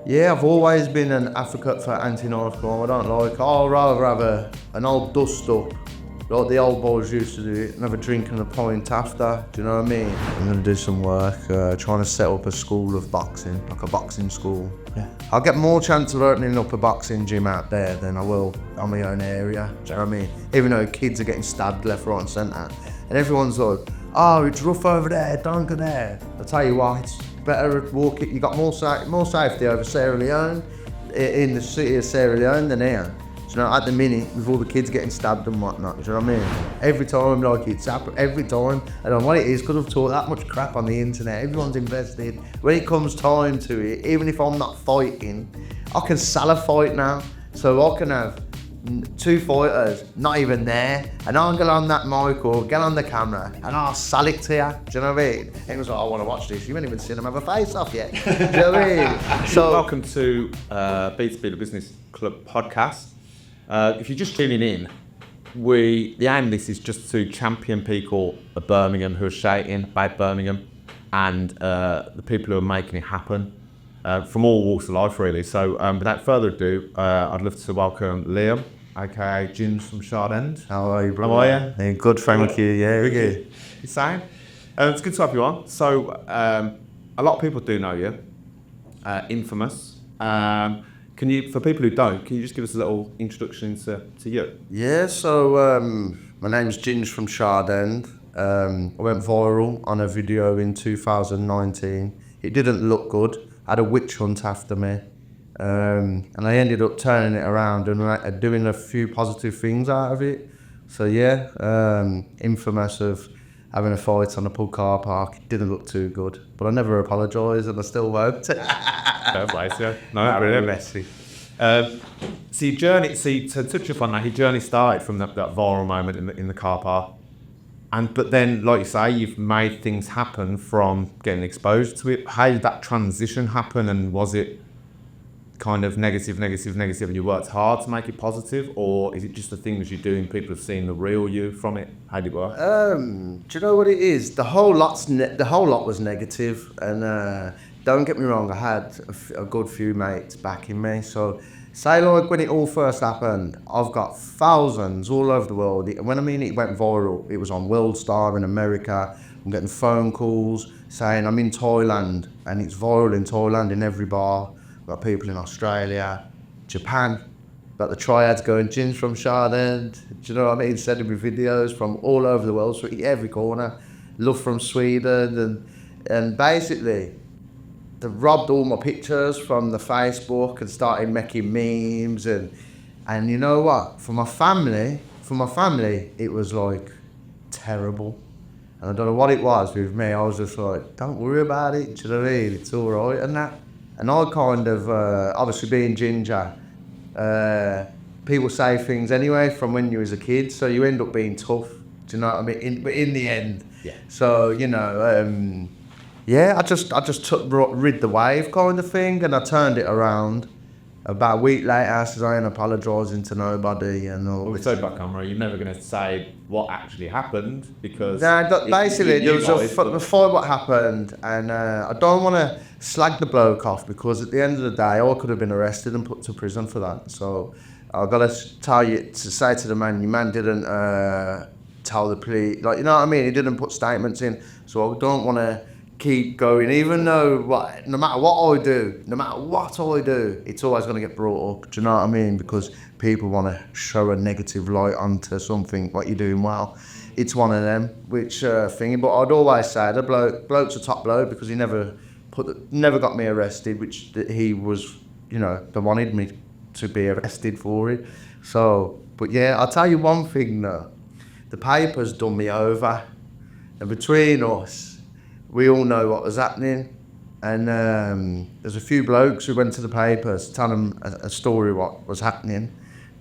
Yeah, I've always been an advocate for anti-knife crime. I don't like. I'd rather have an old dust-up, like the old boys used to do it, and have a drink and a pint after. Do you know what I mean? I'm going to do some work, trying to set up a school of boxing, like a boxing school. Yeah. I'll get more chance of opening up a boxing gym out there than I will on my own area. Do you know what I mean? Even though kids are getting stabbed left, right and centre. And everyone's like, oh, it's rough over there, don't go there. I'll tell you what, it's better walk it. You got more safety over Sierra Leone, in the city of Sierra Leone than here. Do you know, at the minute, with all the kids getting stabbed and whatnot, do you know what I mean? Every time, like, it's happened, every time. I don't know what it is, because I've taught that much crap on the internet. Everyone's invested. When it comes time to it, even if I'm not fighting, I can sell a fight now. So I can have 2 fighters not even there, and I'll get on that mic or get on the camera and I'll sell it to you. Do you know what I mean? And it was like, I want to watch this. You haven't even seen them have a face off yet. Do you know what I mean? So, welcome to B2B the Business Club podcast. If you're just tuning in, the aim of this is just to champion people of Birmingham who are shouting about Birmingham and the people who are making it happen. From all walks of life, really. So, without further ado, I'd love to welcome Liam, aka Ginge from Sierra Leone. how are you, bro? How are you? Yeah, good, thank you. Yeah, we're good. You saying? It's good to have you on. So, a lot of people do know you, infamous. Can you, for people who don't, can you just give us a little introduction to you? Yeah, so my name's Ginge from Sierra Leone. I went viral on a video in 2019. It didn't look good. I had a witch hunt after me, and I ended up turning it around and doing a few positive things out of it. So yeah, infamous of having a fight on a pub car park. It didn't look too good, but I never apologised and I still won't. Fair play, yeah. No, that really messy. So your journey, to touch upon that, your journey started from that viral moment in the car park. But then, like you say, you've made things happen from getting exposed to it. How did that transition happen, and was it kind of negative, and you worked hard to make it positive, or is it just the things you do and people have seen the real you from it? How did it work? Do you know what it is? The whole lot was negative, and don't get me wrong, I had a good few mates backing me. So, say like when it all first happened, I've got thousands all over the world. When I mean it went viral, it was on World Star in America. I'm getting phone calls saying I'm in Thailand, and it's viral in Thailand in every bar. I've got people in Australia, Japan, got the triads going, Ginge from Sierra Leone. Do you know what I mean? Sending me videos from all over the world, so every corner. Love from Sweden, and basically, they robbed all my pictures from the Facebook and started making memes, and you know what? For my family, it was like terrible. And I don't know what it was with me. I was just like, don't worry about it. Do you know what I mean? It's all right and that. And I kind of, obviously being ginger, people say things anyway from when you was a kid, so you end up being tough. Do you know what I mean? But in the end, yeah. So you know. Yeah, I just rid the wave kind of thing, and I turned it around. About a week later, I said I ain't apologising to nobody and all. Well, so back camera, you're never going to say what actually happened because. Basically, there was a fight what happened, and I don't want to slag the bloke off because at the end of the day, I could have been arrested and put to prison for that. So I've got to say to the man, your man didn't tell the police, like, you know what I mean? He didn't put statements in, so I don't want to keep going, even though no matter what I do, it's always going to get brought up. Do you know what I mean? Because people want to show a negative light onto something what you're doing well. It's one of them, which thingy. But I'd always say the bloke's a top bloke because he never got me arrested, which he was, you know, they wanted me to be arrested for it. So, but yeah, I'll tell you one thing though, the papers done me over, and between us, we all know what was happening, and there's a few blokes who went to the papers telling them a story what was happening,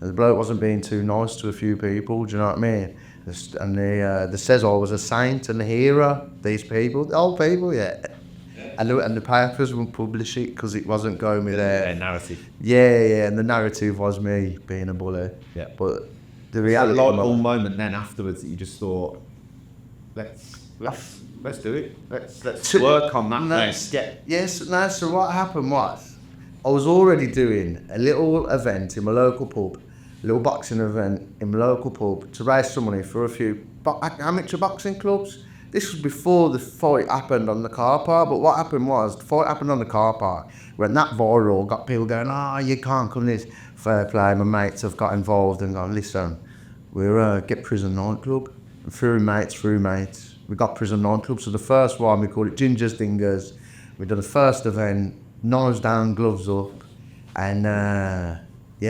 and the bloke wasn't being too nice to a few people, do you know what I mean? And they says I was a saint and a hero, these people, the old people, yeah. And the papers wouldn't publish it because it wasn't going with their narrative. Yeah, and the narrative was me being a bully. Yeah. But the reality... So, like, all moment then afterwards that you just thought, let's do it. Let's work on that. So what happened was, I was already doing a little event in my local pub, a little boxing event in my local pub to raise some money for a few amateur boxing clubs. This was before the fight happened on the car park, but what happened was, the fight happened on the car park, went that viral, got people going, you can't come this. Fair play, my mates have got involved and gone, listen, we're Get Prison nightclub. And through mates, we got Prison nightclub. So the first one, we called it Ginge's Dingers. We did the first event, knives down, gloves up. And we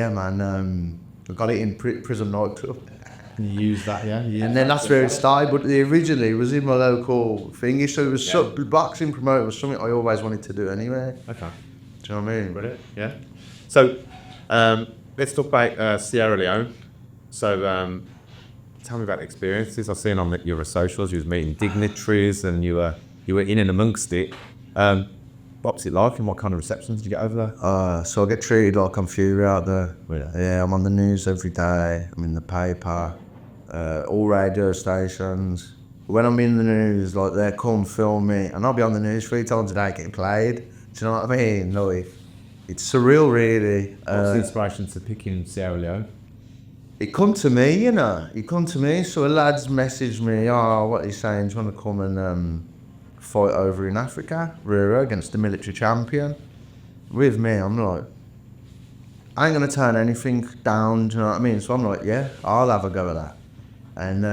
got it in Prison nightclub. You use that, yeah? And then that's where it started, but originally it was in my local thingy, so it was boxing promoter was something I always wanted to do anyway. Okay. Do you know what I mean? Brilliant, yeah. So, let's talk about Sierra Leone. So, tell me about the experiences. I've seen on your socials, you was meeting dignitaries and you were in and amongst it. What was it like and what kind of receptions did you get over there? So I get treated like I'm Fury out there. Really? Yeah, I'm on the news every day. I'm in the paper, all radio stations. When I'm in the news, like they come film me, and I'll be on the news 3 times a day getting played. Do you know what I mean? Like, it's surreal, really. What's the inspiration to picking Sierra Leone? It come to me, you know. It come to me. So a lad's messaged me, what are you saying? Do you want to come and fight over in Africa, Rira, against the military champion? With me, I'm like, I ain't going to turn anything down, do you know what I mean? So I'm like, yeah, I'll have a go at that. And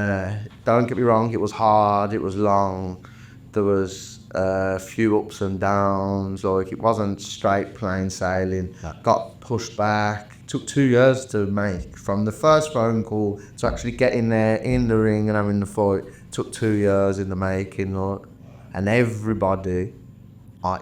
don't get me wrong, it was hard, it was long, there was a few ups and downs, like it wasn't straight plain sailing. Got pushed back. Took 2 years to make, from the first phone call to actually getting there in the ring and having the fight. Took 2 years in the making, like, and everybody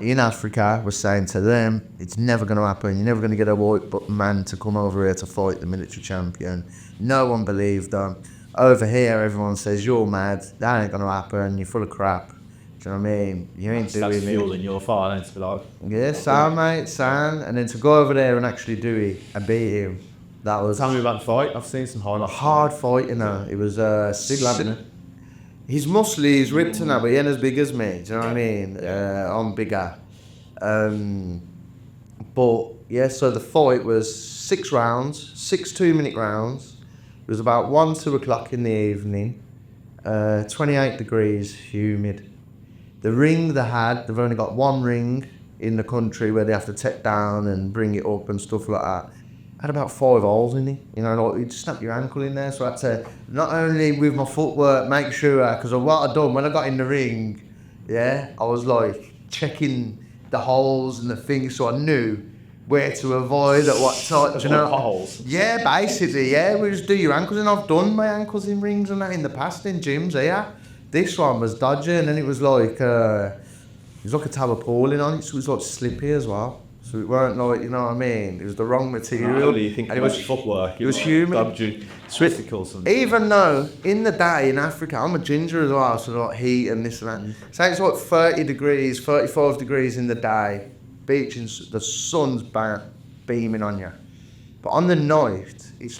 in Africa was saying to them, it's never going to happen, you're never going to get a white man to come over here to fight the military champion. No one believed them. Over here everyone says, you're mad, that ain't going to happen, you're full of crap. Do you know what I mean? You ain't doing it. That's fueling your fire, then, to be like... Yeah, sound, mate, sound. And then to go over there and actually do it and beat him, that was... Tell me about the fight. I've seen some highlights. A hard fight, you know. It was... Big lad, isn't it? He's muscly, he's ripped and that, but he ain't as big as me. Do you know what I mean? I'm bigger. But, yeah, so the fight was 6 rounds, 6 2-minute rounds. It was about 2 o'clock in the evening. 28 degrees, humid. The ring they've only got 1 ring in the country where they have to take down and bring it up and stuff like that. Had about 5 holes in it, you know, like you'd snap your ankle in there. So I had to, not only with my footwork, make sure, because of what I'd done when I got in the ring, I was like checking the holes and the things, so I knew where to avoid at what time, you know. Holes? Yeah, basically, we just do your ankles, and I've done my ankles in rings and that in the past in gyms, This one was dodgy, and then it was like a tarpaulin on it, so it was like slippy as well. So it weren't like, you know what I mean? It was the wrong material. You think it was footwork? It was humid. Dodgy, testicles. Even though in the day in Africa, I'm a ginger as well, so like heat and this and that. So it's like 30 degrees, 35 degrees in the day, beach, and the sun's beaming on you. But on the night, it's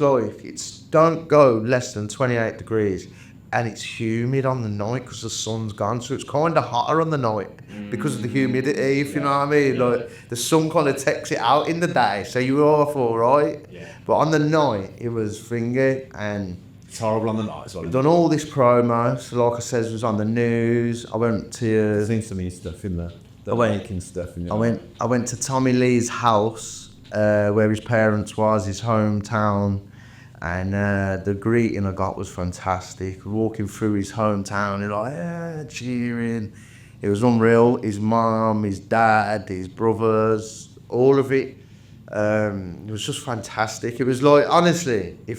don't go less than 28 degrees. And it's humid on the night because the sun's gone, so it's kind of hotter on the night because of the humidity, if you know what I mean. Like the sun kind of takes it out in the day, so you're off all right. But on the night, it was thingy, and it's horrible on the night as well. Done all this promo, so like I said, it was on the news. I went to. I've seen some of your stuff in there. I went to Tommy Lee's house, where his parents was, his hometown. And the greeting I got was fantastic. Walking through his hometown, they're like, cheering. It was unreal. His mum, his dad, his brothers, all of it. It was just fantastic. It was like, honestly, you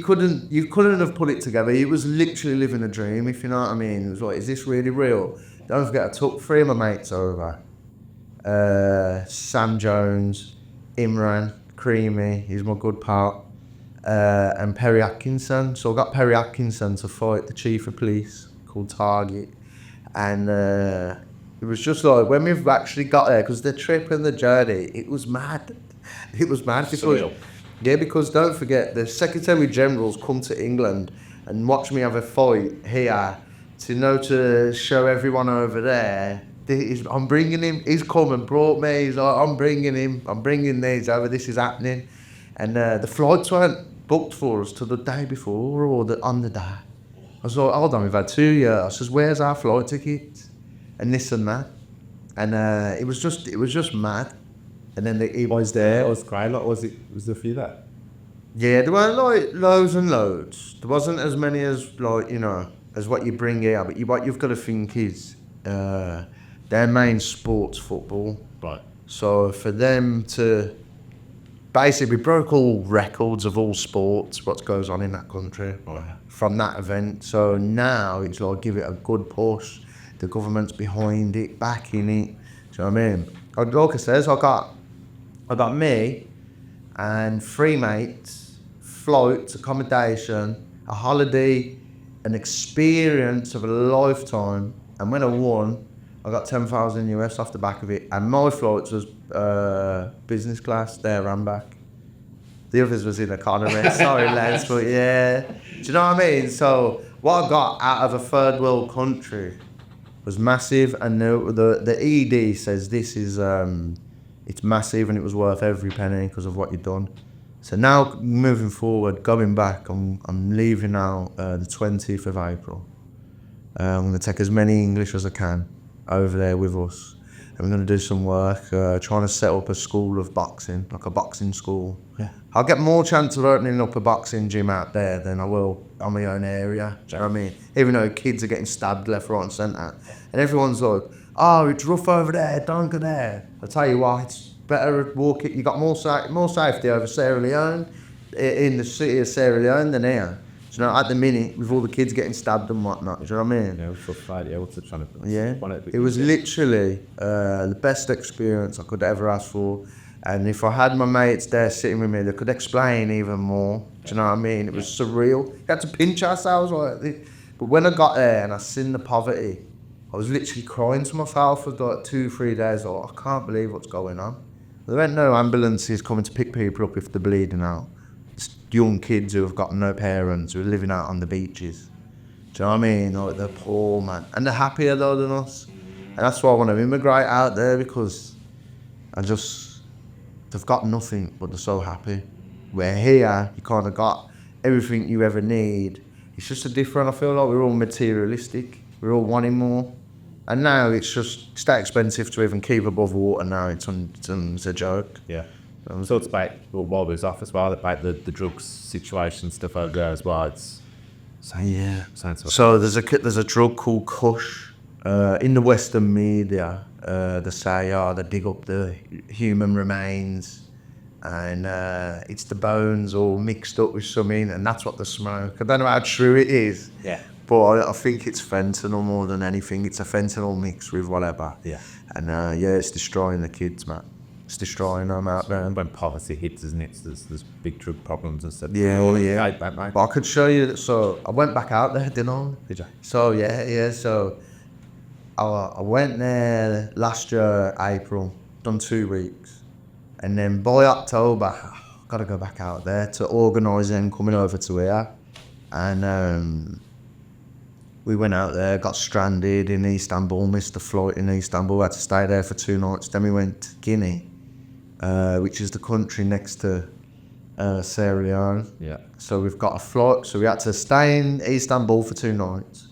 couldn't have put it together. It was literally living a dream, if you know what I mean. It was like, is this really real? Don't forget, I took 3 of my mates over. Sam Jones, Imran, Creamy, he's my good pal, and Perry Atkinson. So I got Perry Atkinson to fight the chief of police called Target, and it was just like when we've actually got there, because the trip and the journey, it was mad. It was mad because don't forget, the Secretary General's come to England and watch me have a fight here to show everyone over there I'm bringing him. He's come and brought me. He's like, I'm bringing him. I'm bringing these over. This is happening. And the flights weren't booked for us till the day before or on the day. I was like, hold on, we've had 2 years. I says, where's our flight ticket? And this and that. And it was just mad. And then he Was there? It was great. Like, was there a few there? Yeah, there weren't like loads and loads. There wasn't as many as like, you know, as what you bring here. But what you've got to think is their main sport's football. Right. So for them to basically broke all records of all sports, what goes on in that country from that event. So now it's like give it a good push. The government's behind it, backing it. Do you know what I mean? Like I says, I got me and 3 mates, flights, accommodation, a holiday, an experience of a lifetime. And when I won, I got 10,000 US off the back of it. And my flights was business class there and back. The others was in economy. Sorry, lads, but yeah. Do you know what I mean? So what I got out of a third world country was massive. And the ED says this is it's massive and it was worth every penny because of what you've done. So now moving forward, going back, I'm leaving now the 20th of April. I'm going to take as many English as I can over there with us. And we're going to do some work, trying to set up a school of boxing, like a boxing school. Yeah. I'll get more chance of opening up a boxing gym out there than I will on my own area. Do you know what I mean? Even though kids are getting stabbed left, right and centre. And everyone's like, oh, it's rough over there, don't go there. I'll tell you what, it's better walk it. You got more safety over Sierra Leone, in the city of Sierra Leone than here. So now at the minute, with all the kids getting stabbed and whatnot, do you know what I mean? Yeah, for Friday, yeah, what's it trying to... Yeah, it was literally the best experience I could ever ask for. And if I had my mates there sitting with me, they could explain even more. Do you know what I mean? It was surreal. We had to pinch ourselves like this. But when I got there and I seen the poverty, I was literally crying to myself for like 2-3 days. Like, I can't believe what's going on. There weren't no ambulances coming to pick people up if they're bleeding out. It's young kids who have got no parents, who are living out on the beaches. Do you know what I mean? Like, they're poor, man. And they're happier though than us. And that's why I want to immigrate out there, because they've got nothing, but they're so happy. Where here, you kind of got everything you ever need. It's just a different, I feel like we're all materialistic. We're all wanting more. And now it's that expensive to even keep above water now. It's a joke. Yeah. So it's about, while we was off as well, about the drugs situation stuff over there as well. So yeah. So there's a drug called Kush. In the Western media, they say, they dig up the human remains and it's the bones all mixed up with something, and that's what they smoke. I don't know how true it is. Yeah. But I think it's fentanyl more than anything. It's a fentanyl mix with whatever. Yeah. And it's destroying the kids, man. It's destroying them out there. And when poverty hits, isn't it? There's big drug problems and stuff. Yeah, well, yeah. But I could show you. So I went back out there, didn't I? Did you? So yeah. So I went there last year, April, done 2 weeks. And then by October, I've got to go back out there to organise them coming over to here. And we went out there, got stranded in Istanbul, missed the flight in Istanbul, had to stay there for 2 nights. Then we went to Guinea, which is the country next to Sierra Leone. Yeah. So we've got a flight, so we had to stay in Istanbul for 2 nights,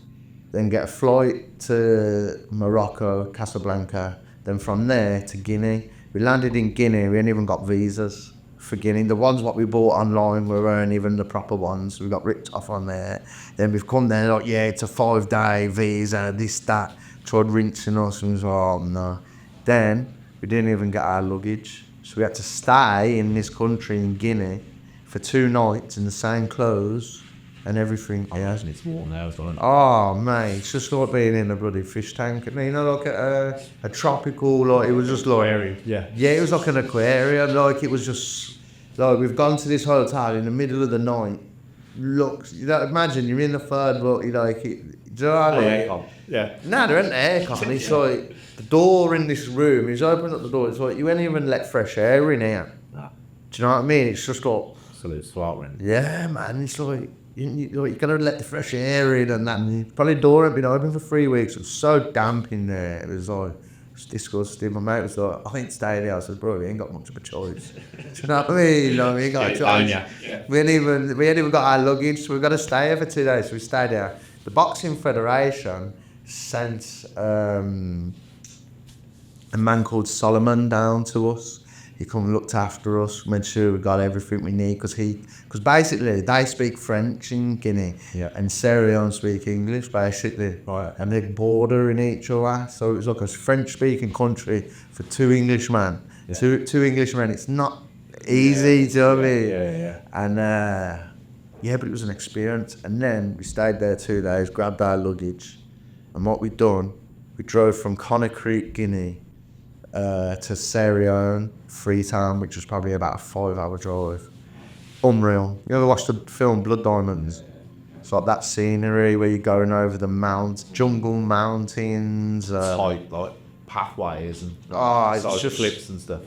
then get a flight to Morocco, Casablanca, then from there to Guinea. We landed in Guinea, we ain't even got visas for Guinea. The ones what we bought online weren't even the proper ones. We got ripped off on there. Then we've come there like, yeah, it's a 5-day visa, this, that. Tried rinsing us and was like, oh no. Then we didn't even get our luggage. So we had to stay in this country in Guinea for 2 nights in the same clothes and everything. I imagine it's warm there as well. Oh mate, it's just like being in a bloody fish tank. You know, like a tropical, like it was just like aquarium. Yeah. Yeah, it was like an aquarium. Like it was just like we've gone to this hotel in the middle of the night. Look, you know, imagine you're in the third boat. You like it. Do you know what I mean? Yeah. Nah, there ain't aircon. It's like the door in this room. He's opened up the door. It's like you ain't even let fresh air in here. No. Do you know what I mean? It's just like Absolute sweltering. yeah, man. It's like. You gotta let the fresh air in and that. Probably door had been open for 3 weeks. It was so damp in there. It was like It's disgusting. My mate was like, I think stay there. I said, bro, we ain't got much of a choice. Do you know what I mean? Like, we ain't got a choice. We ain't even got our luggage, so we've got to stay here for 2 days. So we stayed there. The Boxing Federation sent a man called Solomon down to us. He come and looked after us, made sure we got everything we need, because basically they speak French in Guinea, and Sierra Leone speak English basically, right? And they border in each other, so it was like a French-speaking country for two Englishmen. Two Englishmen. It's not easy, do you know what I mean? And but it was an experience. And then we stayed there 2 days, grabbed our luggage, and what we'd done, we drove from Conakry, Guinea, to Sierra Leone, Freetown, which was probably about a 5-hour drive. Unreal. You ever watched the film Blood Diamonds? It's like that scenery where you're going over the jungle mountains. Tight, like pathways and it's just flips and stuff,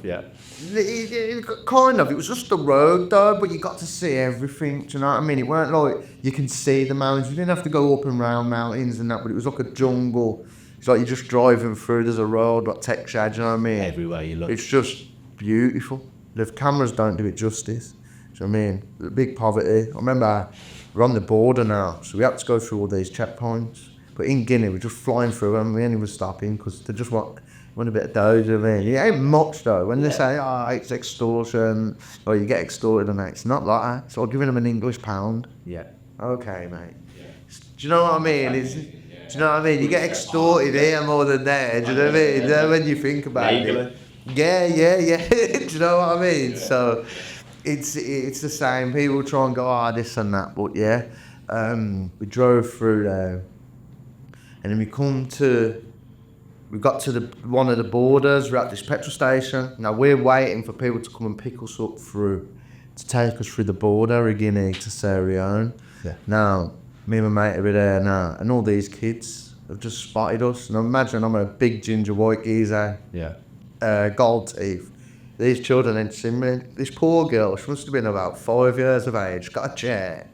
Kind of. It was just the road though, but you got to see everything, do you know what I mean? It weren't like you can see the mountains. You didn't have to go up and round mountains and that, but it was like a jungle. It's like you're just driving through, there's a road that takes you, do you know what I mean? Everywhere you look. It's just beautiful. The cameras don't do it justice. Do you know what I mean? The big poverty. I remember we're on the border now, so we had to go through all these checkpoints. But in Guinea, we're just flying through and we only were stopping because they just want a bit of dough, do you know what I mean? It ain't much though. When they say, it's extortion, or you get extorted and that, it's not like that. It's like giving them an English pound. Yeah. Okay, mate. Do you know what I mean? Do you know what I mean? You get extorted here more than there, do you know what I mean? You know, when you think about it. Yeah. Do you know what I mean? So it's the same. People try and go, this and that, but we drove through there, and then we got to one of the borders. We're at this petrol station. Now we're waiting for people to come and pick us up to take us through the border of Guinea to Sierra Leone. Yeah. Now, me and my mate are there now, and all these kids have just spotted us. And imagine I'm a big ginger white geezer, gold teeth. These children ain't seen me. This poor girl, she must have been about 5 years of age, got a chair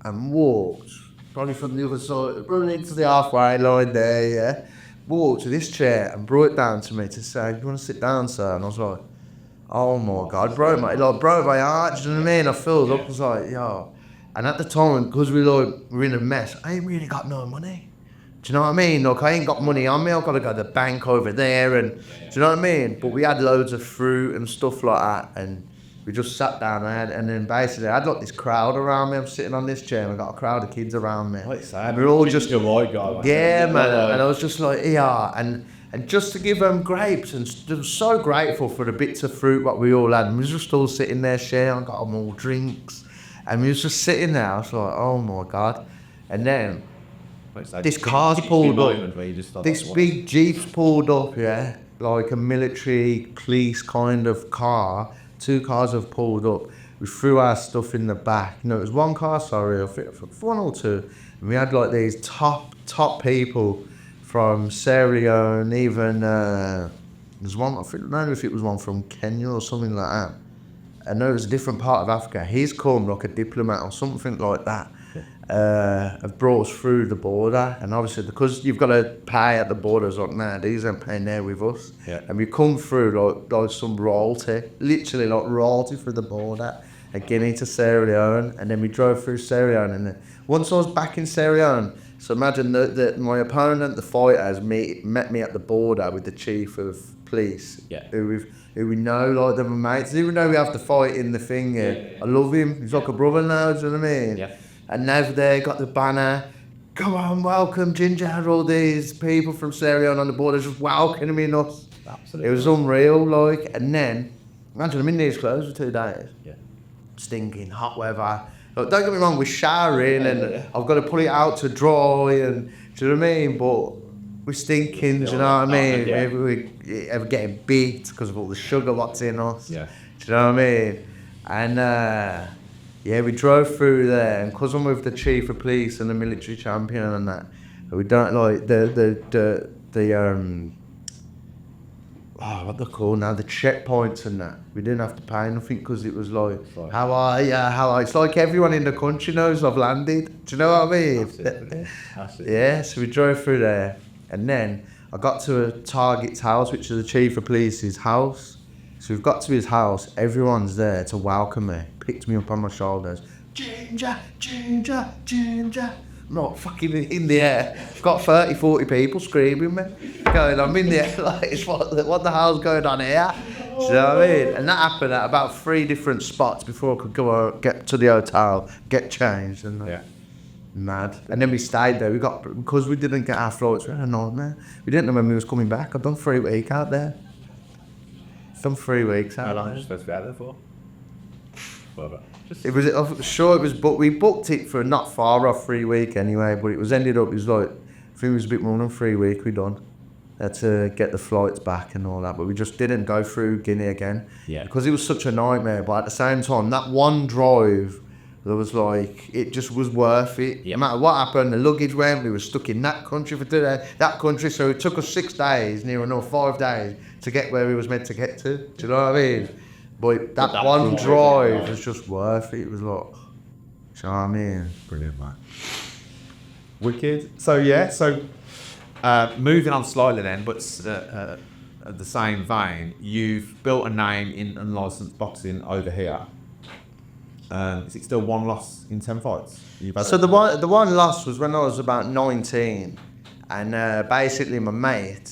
and walked, probably from the other side, running into the halfway line there, walked to this chair and brought it down to me to say, you want to sit down, sir? And I was like, oh my God, broke my heart, do you know what I mean? I filled up, I was like, yo. And at the time, because we're in a mess, I ain't really got no money. Do you know what I mean? Like, I ain't got money on me, I've got to go to the bank over there, and do you know what I mean? But we had loads of fruit and stuff like that, and we just sat down, and then basically I had like this crowd around me. I'm sitting on this chair, and I got a crowd of kids around me. We're all just a white guy. Man. And I was just like, and just to give them grapes, and they were so grateful for the bits of fruit what we all had. And we was just all sitting there sharing, got them all drinks. And we was just sitting there, I was like, oh my God. And then this car's pulled up, this big Jeep's pulled up, like a military police kind of car. 2 cars have pulled up. We threw our stuff in the back. No, it was 1 car, sorry, I think 1 or 2. And we had like these top people from Sierra Leone, even, there's one, I don't know if it was one from Kenya or something like that. I know it was a different part of Africa. He's come like a diplomat or something like that. Have brought us through the border, and obviously because you've got to pay at the borders, like these ain't paying there with us. And we come through like some royalty, literally like royalty through the border, Guinea to Sierra Leone, and then we drove through Sierra Leone. And then once I was back in Sierra Leone, so imagine that my opponent, the fighters, met me at the border with the chief of police, who we know, like they're my mates. Even though we have to fight in the thing, I love him. He's like a brother now, do you know what I mean? And now they got the banner, come on, welcome Ginge, had all these people from Sierra Leone on the border just welcoming us. Absolutely. It was unreal, like. And then, imagine I'm in these clothes for 2 days. Stinking, hot weather. Like, don't get me wrong, we're showering and I've got to put it out to dry, and do you know what I mean? But we're stinking, do you know what I mean? We're ever getting beat because of all the sugar what's in us. Do you know what I mean? And we drove through there, and because I'm with the chief of police and the military champion and that, we don't like the what they're called now, the checkpoints and that. We didn't have to pay nothing because it was like, how are you? It's like everyone in the country knows I've landed. Do you know what I mean? Absolutely. So we drove through there, and then I got to a target's house, which is the chief of police's house. So we've got to his house, everyone's there to welcome me, picked me up on my shoulders. Ginger, Ginger, Ginger. I'm not fucking in the air. I've got 30, 40 people screaming me. Going, I'm in the air, like, what the hell's going on here? Do you know what I mean? And that happened at about 3 different spots before I could go get to the hotel, get changed. And mad. And then we stayed there. Because we didn't get our flights, we had a nightmare. We didn't know when we was coming back. I'd done 3 weeks out there. Done 3 weeks out there. How long are you supposed to be out there for? It was, I'm sure it was, but we booked it for not far off 3 week anyway, but it was ended up, it was like, I think it was a bit more than 3 weeks we done. Had to get the flights back and all that, but we just didn't go through Guinea again. Yeah. Because it was such a nightmare, but at the same time, that one drive, there was like, it just was worth it. Yep. No matter what happened, the luggage went, we were stuck in that country for that country, so it took us 6 days, near enough 5 days, to get where we was meant to get to. Do you know what I mean? But that one drive was just worth it. It was like, do you know what I mean? Brilliant, mate. Wicked. So moving on slightly then, but at the same vein, you've built a name in unlicensed boxing over here. Is it still 1 loss in 10 fights? So the one loss was when I was about 19, and basically my mate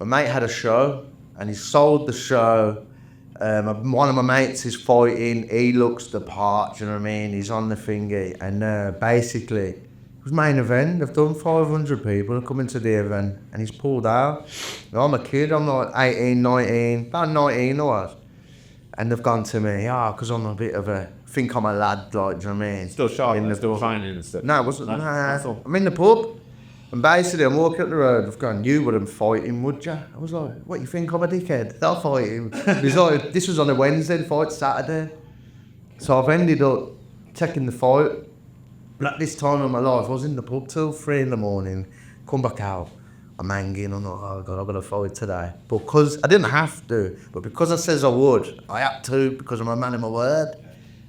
had a show, and he sold the show. One of my mates is fighting, he looks the part, do you know what I mean? He's on the thingy, and basically, it was main event. They've done 500 people coming to the event, and he's pulled out. Now, I'm a kid, I'm like 18, 19, about 19 I was. And they've gone to me, because I'm a bit of a, think I'm a lad, like, do you know what I mean? Still sharp, still training and stuff? No, it wasn't, I'm in the pub. And basically, I'm walking up the road, I've gone, you wouldn't fight him, would you? I was like, what, you think I'm a dickhead? I'll fight him. He's like, this was on a Wednesday, the fight's Saturday. So I've ended up taking the fight. But at this time of my life, I was in the pub till 3 in the morning, come back out, I'm hanging, I'm like, oh God, I've got to fight today. But because, I didn't have to, but because I says I would, I had to, because I'm a man of my word.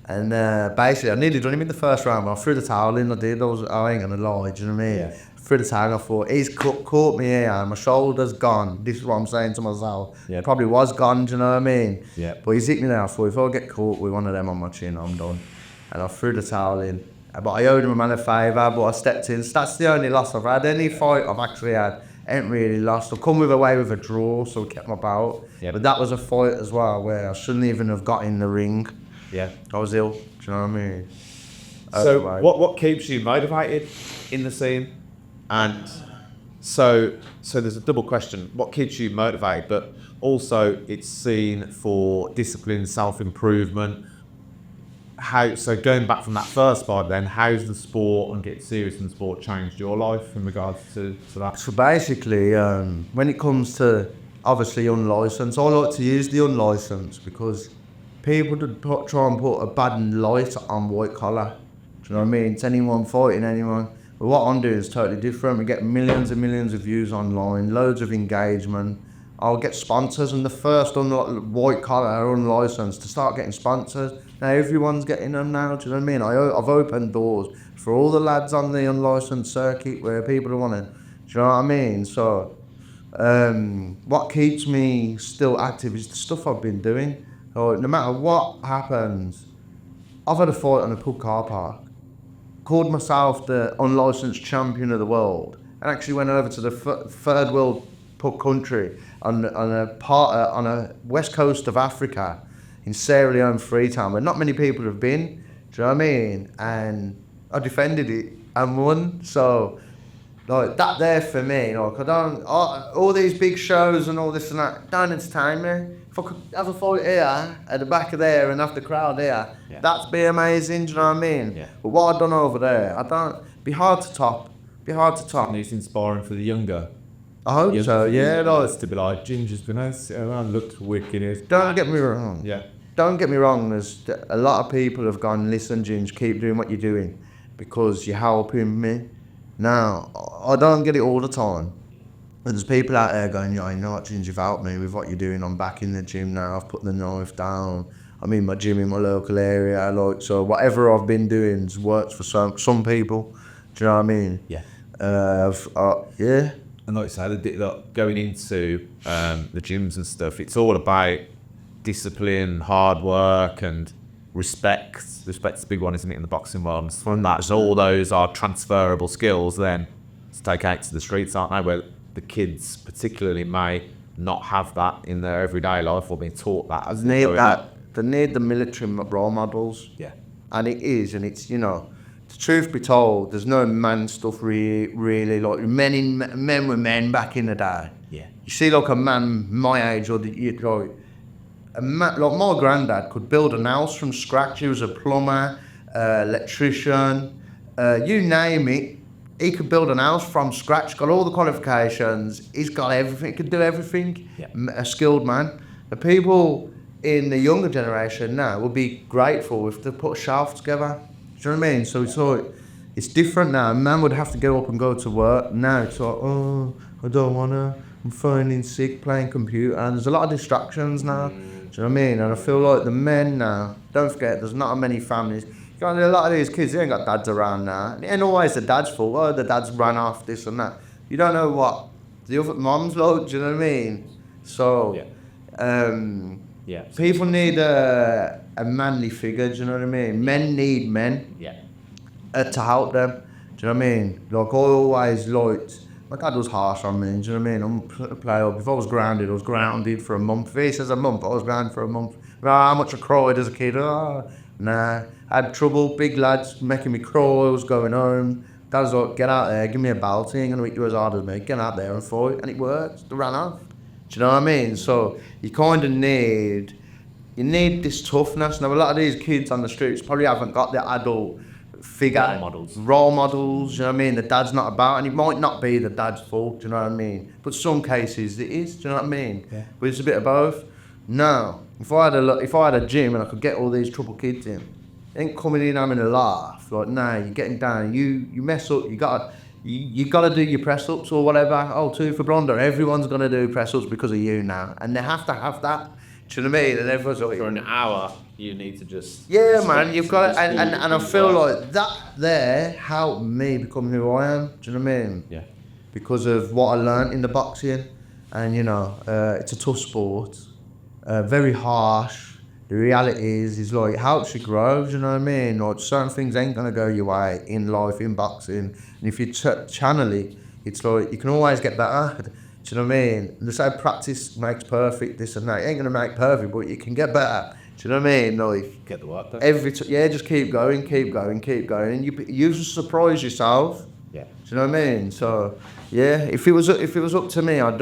And basically, I nearly done him in the first round, but I threw the towel in, I ain't gonna lie, do you know what I mean? Yeah. Threw the towel, I thought, he's caught me here, and my shoulder's gone. This is what I'm saying to myself. Yep. Probably was gone, do you know what I mean? Yep. But he's hit me there, I thought, if I get caught with one of them on my chin, I'm done. And I threw the towel in. But I owed him a man a favour, but I stepped in. So that's the only loss I've had. Any fight I've actually had, ain't really lost. I've come away with a draw, so I kept my belt. Yep. But that was a fight as well, where I shouldn't even have got in the ring. Yeah. I was ill, do you know what I mean? So what keeps you motivated in the scene? And so there's a double question. What keeps you motivated? But also it's seen for discipline, self-improvement. So going back from that first fight then, how's the sport and getting serious in sport changed your life in regards to that? So basically, when it comes to obviously unlicensed, I like to use the unlicensed because people try and put a bad light on white collar. Do you know what I mean? It's anyone fighting anyone. But what I'm doing is totally different. We get millions and millions of views online, loads of engagement. I'll get sponsors, and the first white collar unlicensed to start getting sponsors. Now everyone's getting them now, do you know what I mean? I've opened doors for all the lads on the unlicensed circuit where people want to, do you know what I mean? So what keeps me still active is the stuff I've been doing. So no matter what happens, I've had a fight on a pub car park, called myself the unlicensed champion of the world, and actually went over to the third world pub country on a west coast of Africa in Sierra Leone, Freetown, where not many people have been. Do you know what I mean? And I defended it and won. So like that there for me, like all these big shows and all this and that don't entertain me. If I could have a fight here at the back of there and have the crowd here, that'd be amazing, do you know what I mean? Yeah. But what I've done over there, be hard to top. And it's inspiring for the younger. I hope so, yeah. Like, to be like, Ginger's been out, sit around, looked wicked. Don't get me wrong. Yeah. Don't get me wrong, there's a lot of people have gone, listen, Ginge, keep doing what you're doing because you're helping me. Now, I don't get it all the time. There's people out there going, yeah, you know what, Ginge, you've helped me with what you're doing. I'm back in the gym now. I've put the knife down. I'm in my gym in my local area. So whatever I've been doing works for some people. Do you know what I mean? Yeah. And like you say, going into the gyms and stuff, it's all about discipline, hard work, and respect. Respect's a big one, isn't it, in the boxing world? And from that, all those are transferable skills then to take out to the streets, aren't they? Where the kids particularly may not have that in their everyday life or being taught that. They need the military role models. Yeah. And it is, and it's, the truth be told, there's no man stuff really like men were men back in the day. Yeah. You see, like a man my age, or like my granddad could build an house from scratch. He was a plumber, electrician, you name it. He could build an house from scratch. Got all the qualifications. He's got everything. He could do everything. Yeah. A skilled man. The people in the younger generation now would be grateful if they put a shelf together. Do you know what I mean? So it's different now. A man would have to get up and go to work. Now it's like, oh, I don't wanna. I'm phoning sick, playing computer. And there's a lot of distractions now. Do you know what I mean? And I feel like the men now, don't forget, there's not many families. You got a lot of these kids, they ain't got dads around now. It ain't always the dad's fault. Oh, the dad's ran off, this and that. You don't know what the other mom's like, do you know what I mean? So, people need a manly figure, do you know what I mean? Men need men to help them, do you know what I mean? Like, I always liked, my dad was harsh on me, do you know what I mean? I'm a play up. If I was grounded for a month. If he says a month, I was grounded for a month. How much I cried as a kid? Oh, nah. I had trouble, big lads making me cry, I was going home. Dad was like, get out there, give me a belt, you ain't gonna hit you as hard as me, get out there and fight. And it worked, they ran off. Do you know what I mean? So you kind of need this toughness. Now, a lot of these kids on the streets probably haven't got the adult figure. Role models, you know what I mean? The dad's not about, and it might not be the dad's fault, do you know what I mean? But some cases it is, do you know what I mean? Yeah. But it's a bit of both. No, if I had a gym and I could get all these trouble kids in, they ain't coming in having a laugh. Like, nah, you're getting down, you mess up, you gotta do your press ups or whatever. Oh, 2 for Blonder, everyone's gonna do press ups because of you now. And they have to have that. Do you know what I mean? And everyone's like, for an hour, you need to just... Yeah, man, you've got it. And I feel like that there helped me become who I am. Do you know what I mean? Yeah. Because of what I learned in the boxing. And, it's a tough sport. Very harsh. The reality is like, it helps you grow, do you know what I mean? Like, certain things ain't going to go your way in life, in boxing. And if you channel it, it's like, you can always get better. Do you know what I mean? They say practice makes perfect, this and that. It ain't going to make perfect, but you can get better. Do you know what I mean? Like, get the work done. Just keep going. And you just surprise yourself. Yeah. Do you know what I mean? So, yeah, if it was up to me, I'd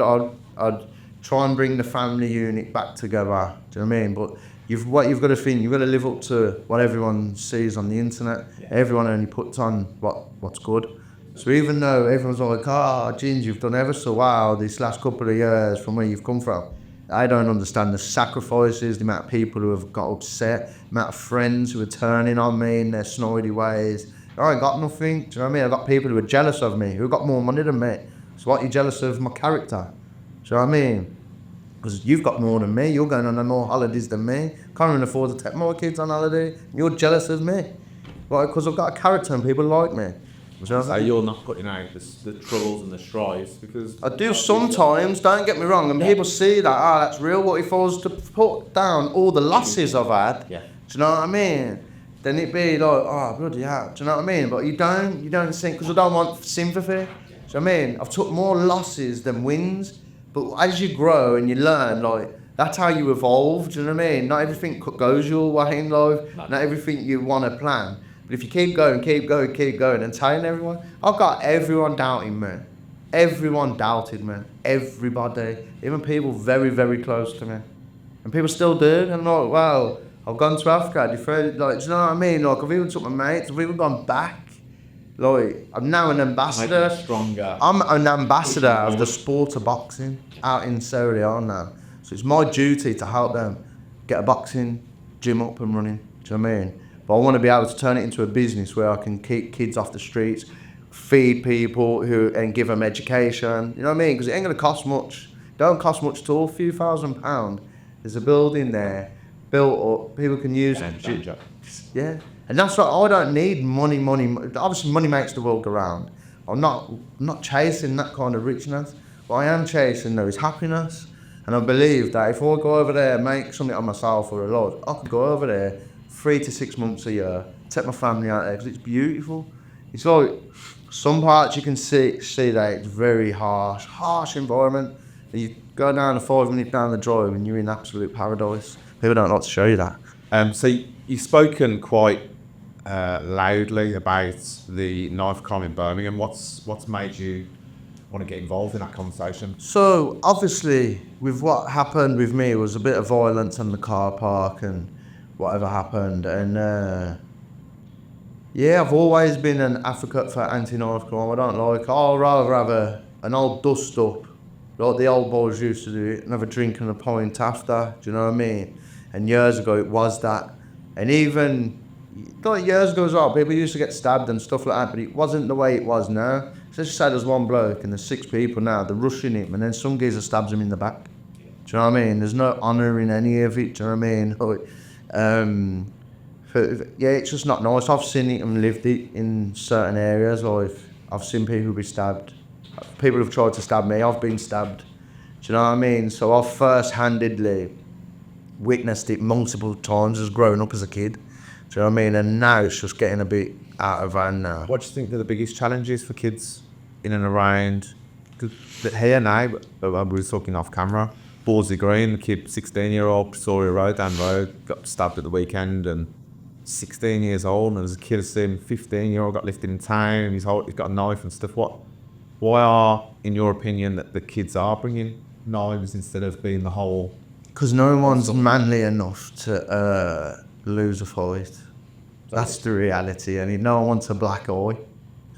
try and bring the family unit back together. Do you know what I mean? But what you've got to think, you've got to live up to what everyone sees on the internet. Yeah. Everyone only puts on what's good. So even though everyone's like, Ginge, you've done ever so well this last couple of years from where you've come from, I don't understand the sacrifices, the amount of people who have got upset, the amount of friends who are turning on me in their snidey ways. I ain't got nothing, do you know what I mean? I've got people who are jealous of me, who got more money than me. So what, you jealous of my character? Do you know what I mean? Because you've got more than me, you're going on more holidays than me. Can't even afford to take my kids on holiday. You're jealous of me. Why? Because I've got a character and people like me. So you're not putting out the troubles and the strives because... I do sometimes, don't get me wrong, and people see that, that's real. What if I was to put down all the losses I've had, do you know what I mean? Then it'd be like, bloody hell, do you know what I mean? But you don't think, because I don't want sympathy. Do you know what I mean? I've took more losses than wins, but as you grow and you learn, like, that's how you evolve, do you know what I mean? Not everything goes your way in life, not everything you want to plan. But if you keep going and telling everyone, I've got everyone doubting me. Everyone doubted me. Everybody. Even people very, very close to me. And people still do. And I'm like, wow, I've gone to Africa. Do you know what I mean? Like, I've even took my mates. I've even gone back. Like, I'm now an ambassador. Stronger. I'm an ambassador of the sport of boxing out in Sierra Leone now. So it's my duty to help them get a boxing gym up and running. Do you know what I mean? But I want to be able to turn it into a business where I can keep kids off the streets, feed people and give them education. You know what I mean? Because it ain't going to cost much. It don't cost much at all, a few £1,000. There's a building there, built up, people can use it. Yeah. And that's what I don't need money. Obviously, money makes the world go round. I'm not chasing that kind of richness. What I am chasing though is happiness. And I believe that if I go over there and make something of myself or a lot, I could go over there 3 to 6 months a year, take my family out there because it's beautiful. It's like some parts you can see that it's very harsh environment. And you go down 5 minutes down the drive and you're in absolute paradise. People don't like to show you that. So you've spoken quite loudly about the knife crime in Birmingham. What's made you want to get involved in that conversation? So obviously, with what happened with me, was a bit of violence in the car park and whatever happened. And I've always been an advocate for anti-knife crime. I don't like. I'd rather have an old dust up, like the old boys used to do it, and have a drink and a pint after. Do you know what I mean? And years ago, it was that. And even like years ago as well, people used to get stabbed and stuff like that, but it wasn't the way it was now. So just say there's one bloke and there's 6 people now, they're rushing him, and then some geezer stabs him in the back. Do you know what I mean? There's no honour in any of it, do you know what I mean? It's just not nice. I've seen it and lived it in certain areas. Like I've seen people be stabbed. People have tried to stab me, I've been stabbed. Do you know what I mean? So I've first-handedly witnessed it multiple times as growing up as a kid. Do you know what I mean? And now it's just getting a bit out of hand now. What do you think are the biggest challenges for kids in and around here now? We were talking off camera. Ballsy Green, the kid, 16-year-old, Pretoria Road, down the road, got stabbed at the weekend, and 16 years old. And there's a kid I've seen, 15-year-old, got lifted in town. He's got a knife and stuff. Why are, in your opinion, that the kids are bringing knives instead of being the whole? Because no one's manly enough to lose a fight. That's the reality, and no one wants a black eye. Do you know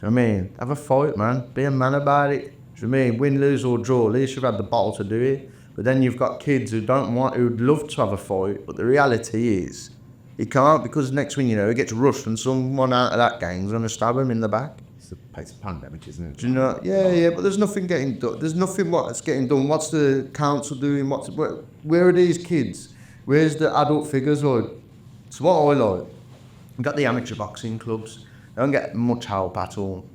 what I mean? Have a fight, man. Be a man about it. Do you know what I mean? Win, lose or draw. At least you've had the bottle to do it. But then you've got kids who'd love to have a fight, but the reality is, he can't, because next thing you know, he gets rushed and someone out of that gang's going to stab him in the back. It's a pace of pandemic, isn't it? Do you know? Yeah, but there's nothing getting done. There's nothing that's getting done. What's the council doing? Where are these kids? Where's the adult figures? Like, it's what I like. We've got the amateur boxing clubs. They don't get much help at all.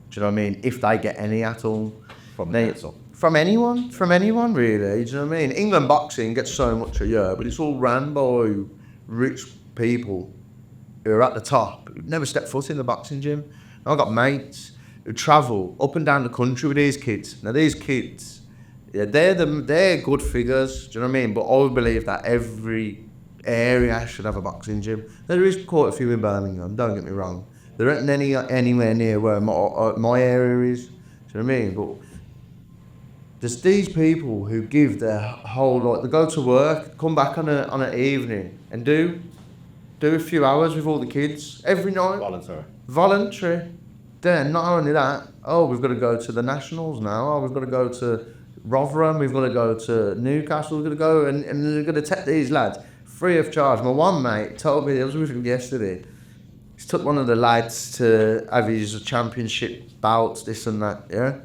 Do you know what I mean? If they get any at all. From anyone really. Do you know what I mean? England boxing gets so much a year, but it's all ran by rich people who are at the top, who never step foot in the boxing gym. I've got mates who travel up and down the country with these kids. Now these kids, they're good figures, do you know what I mean? But I believe that every area should have a boxing gym. There is quite a few in Birmingham, don't get me wrong. There aren't any anywhere near where my area is, do you know what I mean? But there's these people who give their whole, like, they go to work, come back on an evening and do a few hours with all the kids every night. Voluntary. Then not only that, we've got to go to the Nationals now, we've got to go to Rotherham, we've got to go to Newcastle, we've got to go and they're going to take these lads free of charge. My one mate told me, I was with him yesterday, he took one of the lads to have his championship bouts, this and that, yeah?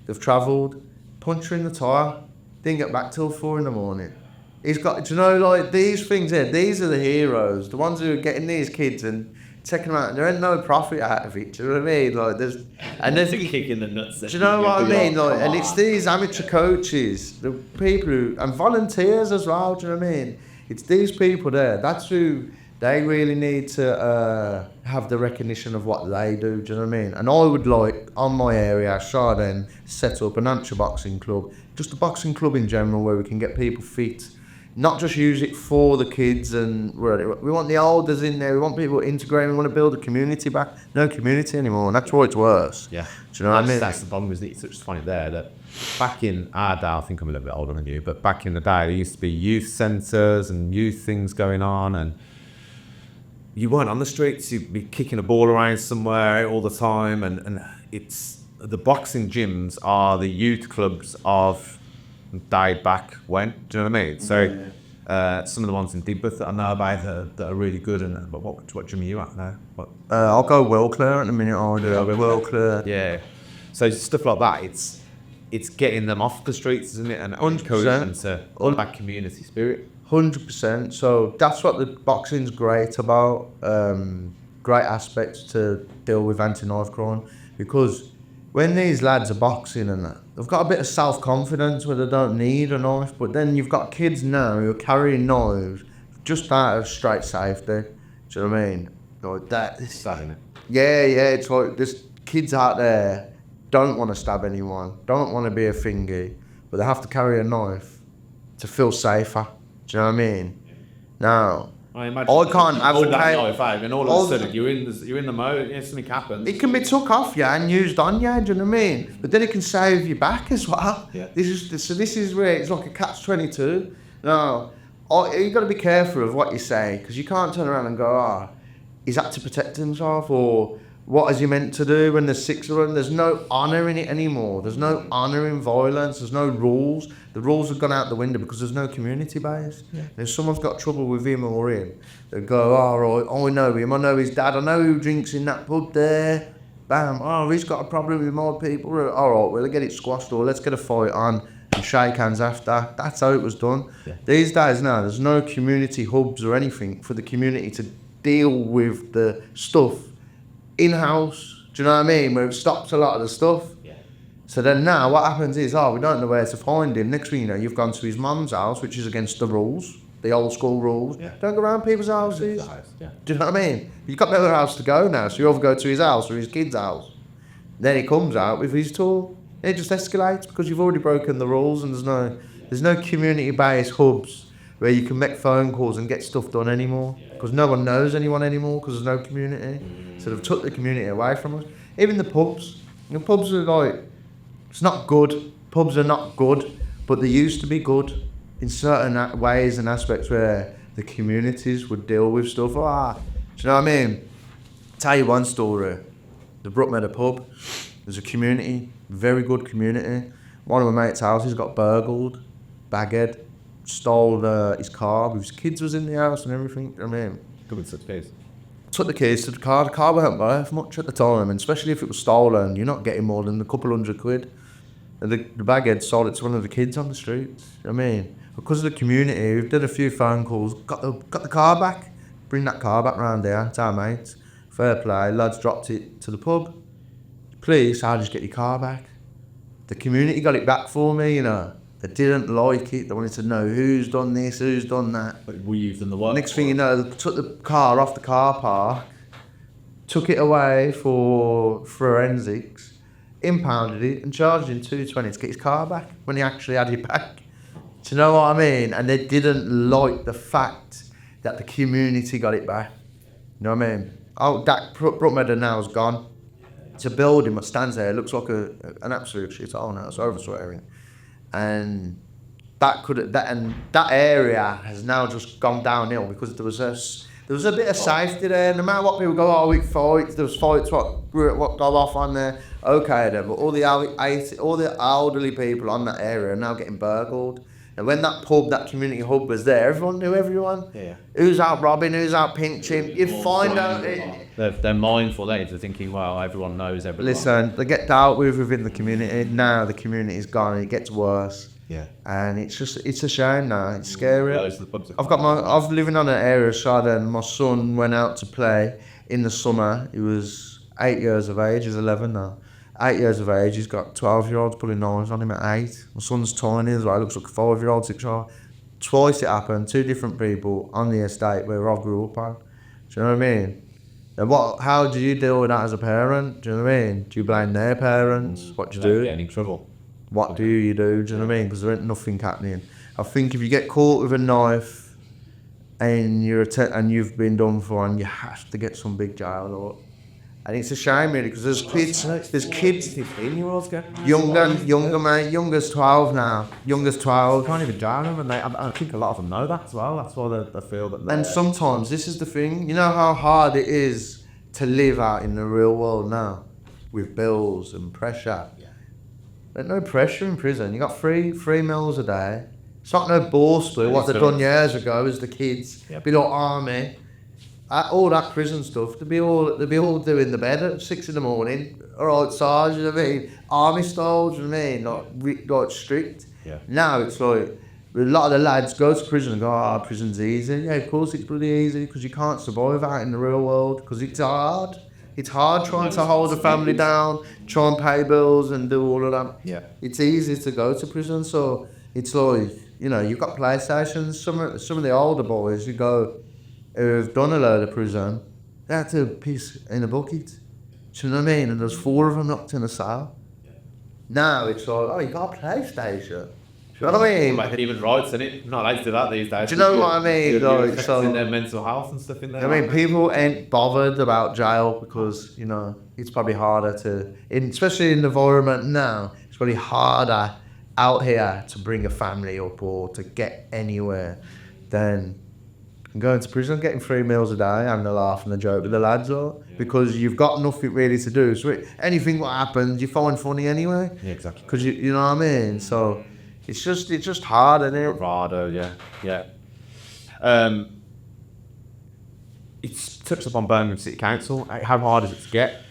They've travelled, puncture in the tyre, didn't get back till 4 a.m. He's got, do you know, like, these things here, these are the heroes, the ones who are getting these kids and taking them out, and there ain't no profit out of it, do you know what I mean? Like, there's a kick in the nuts. Do you know what I mean? Like, and it's these amateur coaches, the people who, and volunteers as well, do you know what I mean? It's these people there, that's who they really need to have the recognition of what they do, do you know what I mean? And I would like, on my area, Chardin, set up an amateur boxing club, just a boxing club in general where we can get people fit, not just use it for the kids, and we want the olders in there, we want people integrating, we want to build a community back. No community anymore, and that's why it's worse. Yeah. Do you know what I mean? That's the problem, isn't it? It's just funny there that back in our day, I think I'm a little bit older than you, but back in the day, there used to be youth centres and youth things going on, and you weren't on the streets, you'd be kicking a ball around somewhere all the time, and it's, the boxing gyms are the youth clubs of died back when, do you know what I mean? So some of the ones in Digbeth that I know about that are really good, and but what gym are you at now? I'll go well clear at the minute. I'll go well clear. Yeah. So stuff like that, it's getting them off the streets, isn't it? And encouraging them to all that community spirit. 100%. So that's what the boxing's great about. Great aspects to deal with anti-knife crime, because when these lads are boxing and that, they've got a bit of self-confidence where they don't need a knife, but then you've got kids now who are carrying knives just out of straight safety. Do you know what I mean? Like that. It's sad, isn't it? Yeah, it's like there's kids out there don't want to stab anyone, don't want to be a thingy, but they have to carry a knife to feel safer. Do you know what I mean? Now, I can't advocate that knife out, and all of a sudden you're in the mode. Yeah, something happens. It can be took off you and used on you. Do you know what I mean? But then it can save your back as well. Yeah. This is where it's like a catch-22. Now, you got to be careful of what you say, because you can't turn around and go, is that to protect himself, or what is he meant to do when there's 6 of them? There's no honour in it anymore. There's no honour in violence. There's no rules. The rules have gone out the window because there's no community base. Yeah. If someone's got trouble with him or him, they go, I know him. I know his dad. I know who drinks in that pub there. Bam. He's got a problem with my people. All right, well, let's get it squashed, or let's get a fight on and shake hands after. That's how it was done. Yeah. These days now, there's no community hubs or anything for the community to deal with the stuff in-house, do you know what I mean? Where it stops a lot of the stuff. Yeah. So then now what happens is, we don't know where to find him. Next thing you know, you've gone to his mum's house, which is against the rules, the old school rules. Yeah. Don't go around people's houses. Yeah. Do you know what I mean? You've got nowhere else to go now, so you either go to his house or his kid's house. Then he comes out with his tool. It just escalates because you've already broken the rules, and there's no community-based hubs where you can make phone calls and get stuff done anymore, because no one knows anyone anymore because there's no community. So they've took the community away from us. Even the pubs. The pubs are like, it's not good. Pubs are not good, but they used to be good in certain ways and aspects where the communities would deal with stuff. Do you know what I mean? Tell you one story. The Brookmeadow pub, there's a community, very good community. One of my mates' houses got burgled, baghead, stole his car. His kids was in the house and everything. You know what I mean? Good with such case. Took the keys to the car. The car weren't worth much at the time, and especially if it was stolen, you're not getting more than a couple £100. And the baghead sold it to one of the kids on the streets. You know what I mean? Because of the community, we've did a few phone calls, got the car back, bring that car back round here, it's our mates. Fair play, lads dropped it to the pub. Please, I'll just get your car back. The community got it back for me, you know. They didn't like it. They wanted to know who's done this, who's done that. But were you done the work? Next thing you know, they took the car off the car park, took it away for forensics, impounded it, and charged him $220 to get his car back when he actually had it back. Do you know what I mean? And they didn't like the fact that the community got it back. You know what I mean? That Brookmeadow now is gone. It's a building that stands there. It looks like an absolute shithole now. It's overswearing. And that area has now just gone downhill because there was a bit of safety there. No matter what people go, we fight. There was fights what go off on there. Okay then, but all the elderly people on that area are now getting burgled. And when that community hub was there, everyone knew everyone. Yeah. Who's out robbing? Who's out pinching? You'd find out. They're mindful. They're thinking, well, everyone knows everyone. Listen, they get dealt with within the community. Now the community's gone and it gets worse. Yeah. And it's a shame now. It's scary. I've living on an area side, and my son went out to play in the summer. He was 8 years of age. He's 11 now. 8 years of age, he's got 12-year-olds pulling knives on him at 8. My son's tiny as well, looks like a 5-year-old, 6-year-old. Twice it happened, 2 different people on the estate where I grew up on. Do you know what I mean? And how do you deal with that as a parent? Do you know what I mean? Do you blame their parents? What do you do? Get in trouble. What do you do? Do you know what I mean? Because there ain't nothing happening. I think if you get caught with a knife and you've been done for, and you have to get some big jail or. And it's a shame really, because there's kids 15-year-olds go. Younger mate, younger's 12 now. Younger's 12. You can't even down them, and I think a lot of them know that as well. That's why they feel that. And sometimes this is the thing. You know how hard it is to live out in the real world now, with bills and pressure. Yeah. There's no pressure in prison. You got three meals a day. It's not no bullshit. What they've done years ago as the kids. Yep. Be like army. All that prison stuff, they'd be all doing the bed at 6 a.m. Alright, Sarge, you know what I mean? Army style, you know what I mean? Like strict. Yeah. Now it's like, a lot of the lads go to prison and go, prison's easy. Yeah, of course it's bloody easy, because you can't survive out in the real world, because it's hard. It's hard trying to hold a family down, try and pay bills and do all of that. Yeah. It's easy to go to prison, so it's like, you've got PlayStations. Some of the older boys who've done a load of prison, they had to piss in a bucket. Do you know what I mean? And there's 4 of them locked in a cell. Now it's like, you got a PlayStation. Do you know what I mean? Like human rights, isn't it? Not allowed to do that these days. Do you know what I mean? You're Like, affecting their mental health and stuff in there. I mean, people ain't bothered about jail because, it's probably harder especially in the environment now, it's probably harder out here to bring a family up or to get anywhere than going to prison, getting 3 meals a day, having a laugh and a joke with the lads, because you've got nothing really to do. So anything what happens, you find funny anyway. Yeah, exactly. Because you know what I mean? So it's just hard, isn't it? Bravado, yeah. It's touched upon Birmingham City Council. How hard is it to get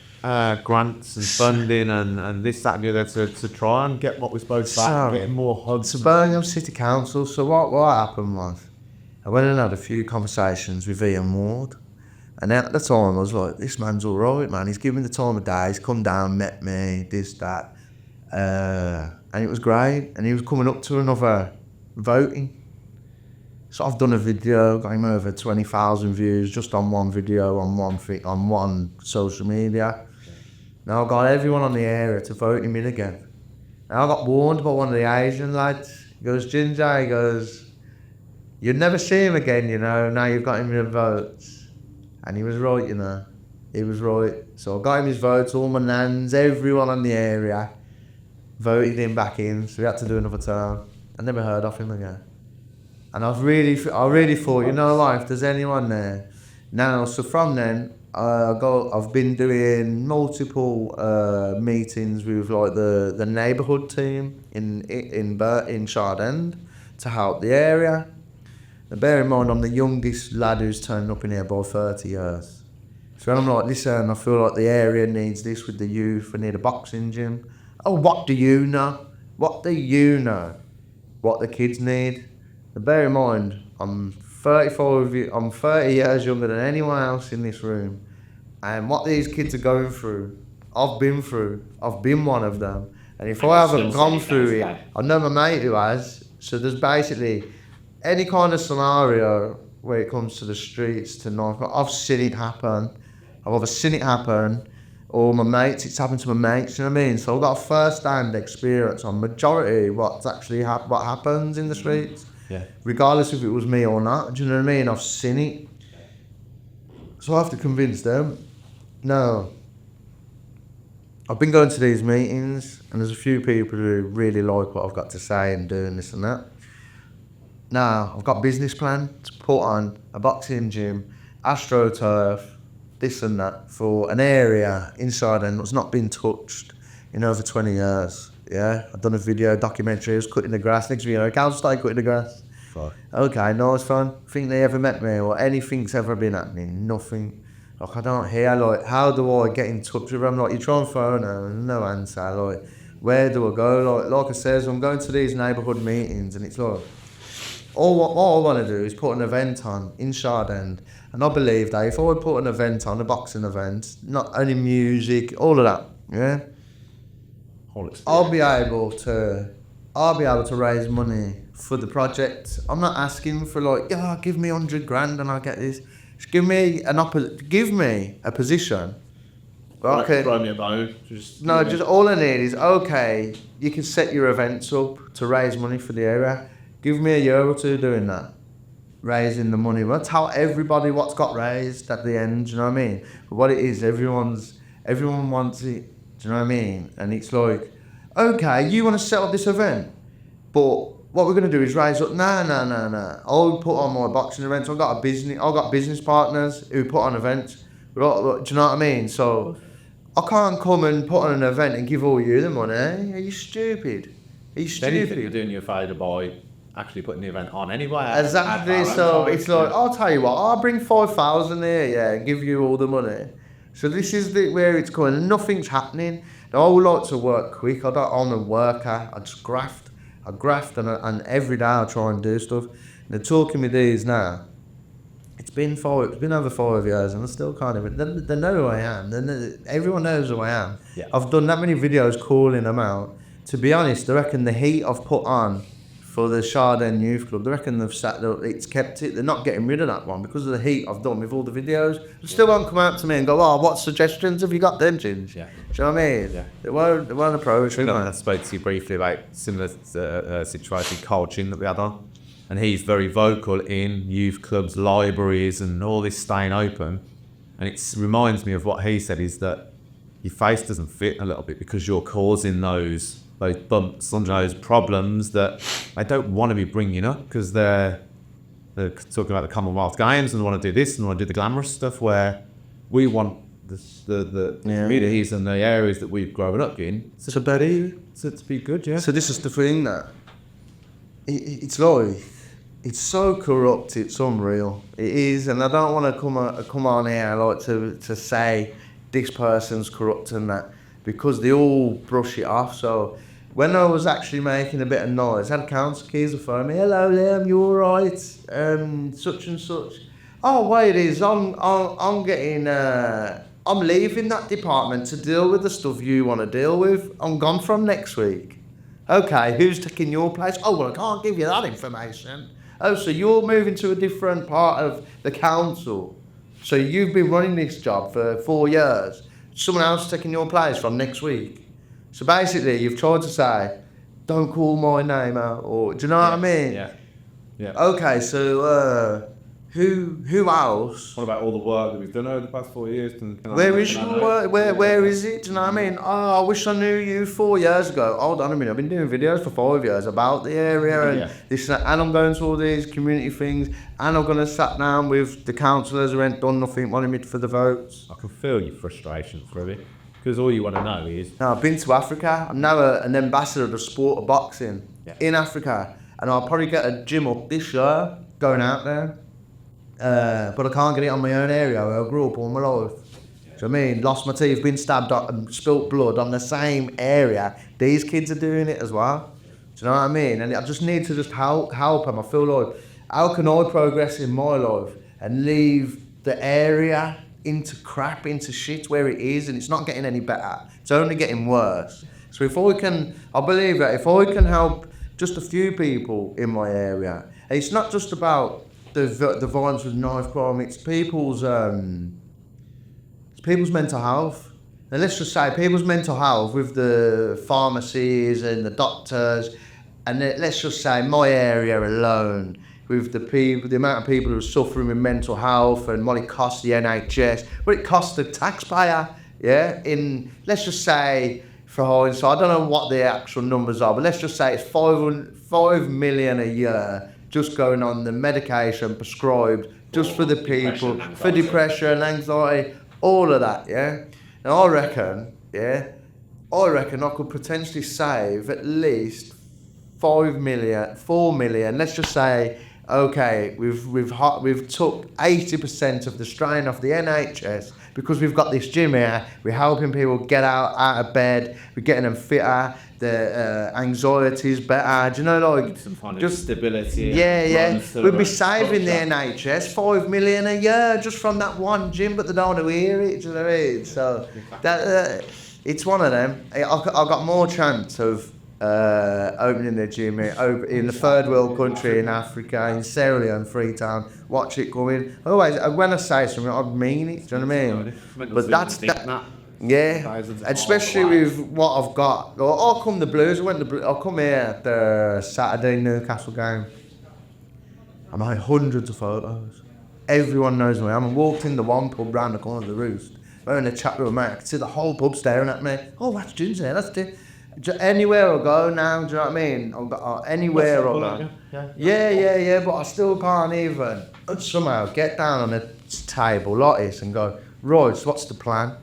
grants and funding and this, that and the other to try and get what we're supposed to get more hubs? So Birmingham City Council, so what happened was, I went and had a few conversations with Ian Ward, and at the time I was like, this man's alright, man, he's given me the time of day, he's come down, met me, this, that, and it was great, and he was coming up to another voting. So I've done a video, got him over 20,000 views just on one video on one social media. Now I've got everyone on the area to vote him in again. Now I got warned by one of the Asian lads. He goes, Ginge, he goes, you'd never see him again, now you've got him in votes. And he was right, he was right. So I got him his votes, all my nans, everyone on the area voted him back in, so we had to do another term. I never heard of him again. And I really thought, if there's anyone there. Now, so from then, I've been doing multiple meetings with like the neighbourhood team in Shard End to help the area. Now, bear in mind, I'm the youngest lad who's turned up in here by 30 years. So I'm like, listen, I feel like the area needs this with the youth. I need a boxing gym. Oh, what do you know? What do you know? What the kids need? Now, bear in mind, I'm 30 years younger than anyone else in this room. And what these kids are going through, I've been through. I've been one of them. And if I haven't gone through it, I know my mate who has. So there's basically any kind of scenario where it comes to the streets, to knife, I've seen it happen. I've either seen it happen, or my mates, it's happened to my mates, you know what I mean? So I've got a first-hand experience on majority what happens in the streets. Yeah. Regardless if it was me or not, do you know what I mean? I've seen it. So I have to convince them. No. I've been going to these meetings, and there's a few people who really like what I've got to say and doing this and that. Now, I've got a business plan to put on a boxing gym, AstroTurf, this and that, for an area inside and that's not been touched in over 20 years. Yeah, I've done a video documentary, I was cutting the grass. Next video, I can't start cutting the grass. Fuck. Okay, no, it's fun. Think they ever met me or anything's ever been happening? Nothing. Like, I don't hear, like, how do I get in touch with them? Like, you try and phone them, no answer. Like, where do I go? Like I says, I'm going to these neighbourhood meetings and it's like, what I want to do is put an event on in Shard End. And I believe that if I would put an event on, a boxing event, not only music, all of that, yeah, I'll be able to raise money for the project. I'm not asking for like, give me 100 grand and I'll get this. Just give me a position. Okay. Throw me a bone. Just all I need is, okay, you can set your events up to raise money for the area. Give me a year or two doing that. Raising the money. We'll tell everybody what's got raised at the end, do you know what I mean? But what it is, everyone wants it, do you know what I mean? And it's like, okay, you want to set up this event, but what we're going to do is raise up, no. I'll put on my boxing events. I've got business partners who put on events. Do you know what I mean? So I can't come and put on an event and give all you the money. Are you stupid? Anything you're doing, you're afraid of by actually putting the event on anyway. Exactly. So it's like, I'll tell you what, I'll bring 5,000 here, and give you all the money. So this is where it's going. Nothing's happening. Now, I would like to work quick. I'm a worker. I just graft. And every day I try and do stuff. And they're talking with these now. It's been over 5 years, and I still can't even. They know who I am. Everyone knows who I am. Yeah. I've done that many videos calling them out. To be honest, I reckon the heat I've put on for the Chardin Youth Club, I reckon it's kept it. They're not getting rid of that one because of the heat I've done with all the videos. They still won't come out to me and go, "Oh, what suggestions have you got then, Ginge?" Yeah. Do you know what I mean? Yeah. They won't approach me. I spoke to you briefly about similar situation, coaching that we had on, and he's very vocal in youth clubs, libraries, and all this staying open. And it reminds me of what he said, is that your face doesn't fit a little bit because you're causing those bumps on those problems that they don't want to be bringing up because they're talking about the Commonwealth Games and want to do this and want to do the glamorous stuff, where we want the communities and the areas that we've grown up in to be good. Yeah. So this is the thing that it's like, it's so corrupt, it's unreal. It is, and I don't want to come on here like to say this person's corrupt and that, because they all brush it off. So when I was actually making a bit of noise, I had council keys on phone me. "Hello, Liam, you all right? Such and such." "Oh, wait, it is. I'm getting. I'm leaving that department to deal with the stuff you want to deal with. I'm gone from next week." "Okay, who's taking your place?" "Oh, well, I can't give you that information." "Oh, so you're moving to a different part of the council. So you've been running this job for 4 years. Someone else taking your place from next week." So basically, you've tried to say, "Don't call my name out," or do you know what I mean? Yeah. Yeah. Okay, so who else? What about all the work that we've done over the past 4 years? Where is your work? Where is it? Do you know what I mean? "Oh, I wish I knew you 4 years ago." Hold on a minute, I've been doing videos for 5 years about the area and this and that, and I'm going to all these community things, and I'm going to sat down with the councillors who ain't done nothing, wanting me for the votes. I can feel your frustration through it, because all you want to know is... Now, I've been to Africa. I'm now an ambassador of the sport of boxing in Africa, and I'll probably get a gym up this year going out there. But I can't get it on my own area where I grew up all my life. Do you know what I mean? Lost my teeth, been stabbed and spilt blood on the same area. These kids are doing it as well. Do you know what I mean? And I just need to just help them. I feel like, how can I progress in my life and leave the area into crap, into shit where it is, and it's not getting any better. It's only getting worse. So I believe that if I can help just a few people in my area, and it's not just about the violence with knife crime, it's people's mental health. And let's just say people's mental health with the pharmacies and the doctors, and let's just say my area alone, with the amount of people who are suffering with mental health and what it costs the NHS, what it costs the taxpayer, let's just say, for hindsight, I don't know what the actual numbers are, but let's just say it's 5 million a year just going on the medication prescribed just for the people, for depression, anxiety, all of that, And I reckon I could potentially save at least 4 million, let's just say. Okay, we've took 80% of the strain off the NHS because we've got this gym here. We're helping people get out of bed. We're getting them fitter. The anxiety's better. Do you know, like some kind of stability? We'd be saving the NHS 5 million a year just from that one gym, but they don't want to hear it. Do you know what I mean? So that it's one of them. I've got more chance of opening the gym in the third world country in Africa, in Sierra Leone, Freetown. Watch it coming. Otherwise, when I say something, I mean it. Do you know what I mean? But that's that. Yeah, especially with what I've got. I'll come the Blues. I'll come here at the Saturday Newcastle game. I made hundreds of photos. Everyone knows me. I walked in the one pub round the corner of the Roost. We're in a chat with a mate. I could see the whole pub staring at me. "Oh, that's Ginge there. That's it." Anywhere I go now, do you know what I mean? Anywhere I go. Yeah, but I still can't even somehow get down on a table like this and go, "Right, so what's the plan?" Do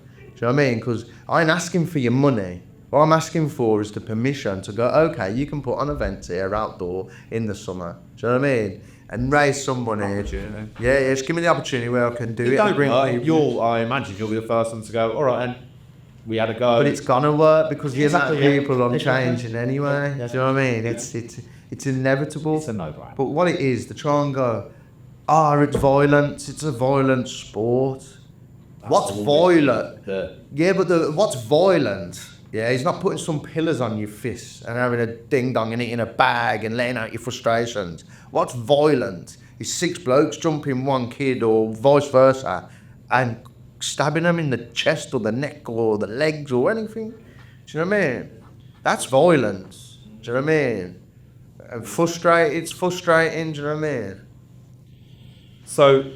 you know what I mean? Because I ain't asking for your money. What I'm asking for is the permission to go, "Okay, you can put on events here outdoor in the summer." Do you know what I mean? And raise some money. Yeah, just give me the opportunity where I can do it. I imagine you'll be the first one to go, "All right, and we had a go." But it's gonna work because the amount of people I'm changing anyway. Do you know what I mean? It's inevitable. It's a no-brainer. But what it is, to try and go, it's violence. It's a violent sport. What's violent? Yeah, but what's violent? Yeah, he's not putting some pillars on your fists and having a ding dong and eating a bag and letting out your frustrations. What's violent is 6 blokes jumping one kid or vice versa and stabbing them in the chest or the neck or the legs or anything. Do you know what I mean? That's violence. Do you know what I mean? And it's frustrating. Do you know what I mean? So,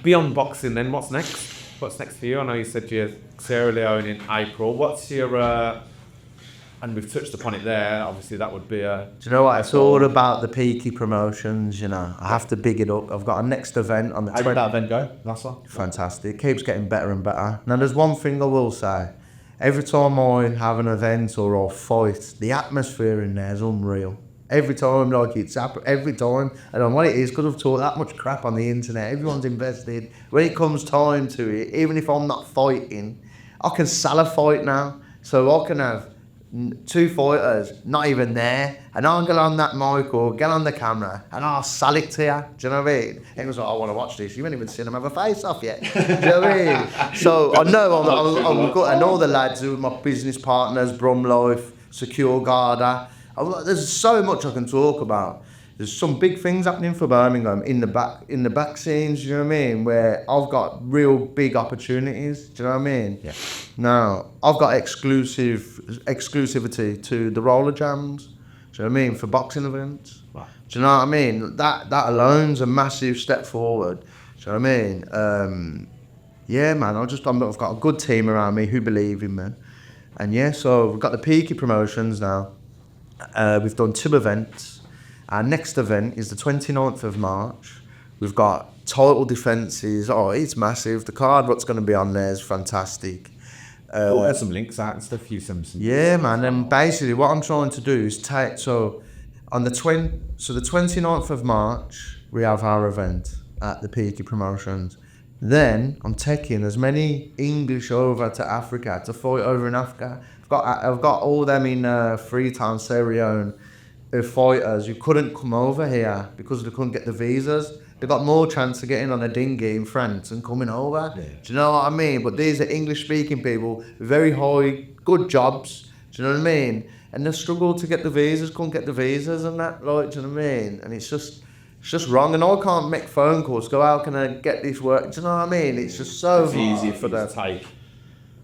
beyond boxing, then what's next? What's next for you? I know you said you're Sierra Leone in April. What's your and we've touched upon it there. Obviously, that would be a. Do you know what? It's all about the peaky promotions. You know, I have to big it up. I've got a next event on the. How did that event go? Last one. Fantastic. It keeps getting better and better. Now, there's one thing I will say. Every time I have an event or I fight, the atmosphere in there is unreal. Every time, like it's happened, every time. I don't know what it is, because I've talked that much crap on the internet. Everyone's invested. When it comes time to it, even if I'm not fighting, I can sell a fight now. So I can have 2 fighters not even there, and I'll get on that mic or get on the camera and I'll sell it to you. Do you know what I mean? It was like, I want to watch this. You haven't even seen them have a face off yet. Do you know what I mean? So I know I'm good. And all the lads who are my business partners, Brumlife, Secure Garda. There's so much I can talk about. There's some big things happening for Birmingham in the back scenes, you know what I mean, where I've got real big opportunities, do you know what I mean? Yeah. Now, I've got exclusivity to the roller jams, do you know what I mean, for boxing events. Wow. Do you know what I mean? That alone's a massive step forward, do you know what I mean? Yeah, man, I've got a good team around me who believe in me. And yeah, so we've got the peaky promotions now. We've done 2 events. Our next event is the 29th of March. We've got title defences. Oh, it's massive. The card, what's going to be on there is fantastic. There's some links out and stuff. Yeah, man. And basically, what I'm trying to do is take. So, the 29th of March, we have our event at the Peaky Promotions. Then I'm taking as many English over to Africa to fight over in Africa. I've got all them in Freetown, Sierra Leone, fighters who couldn't come over here because they couldn't get the visas. They got more chance of getting on a dinghy in France and coming over. Yeah. Do you know what I mean? But these are English-speaking people, very high, good jobs. Do you know what I mean? And they struggled to get the visas, couldn't get the visas and that. Like, do you know what I mean? And it's just wrong. And I can't make phone calls. Go, how can I get this work? Do you know what I mean? It's just so it's easier for them to take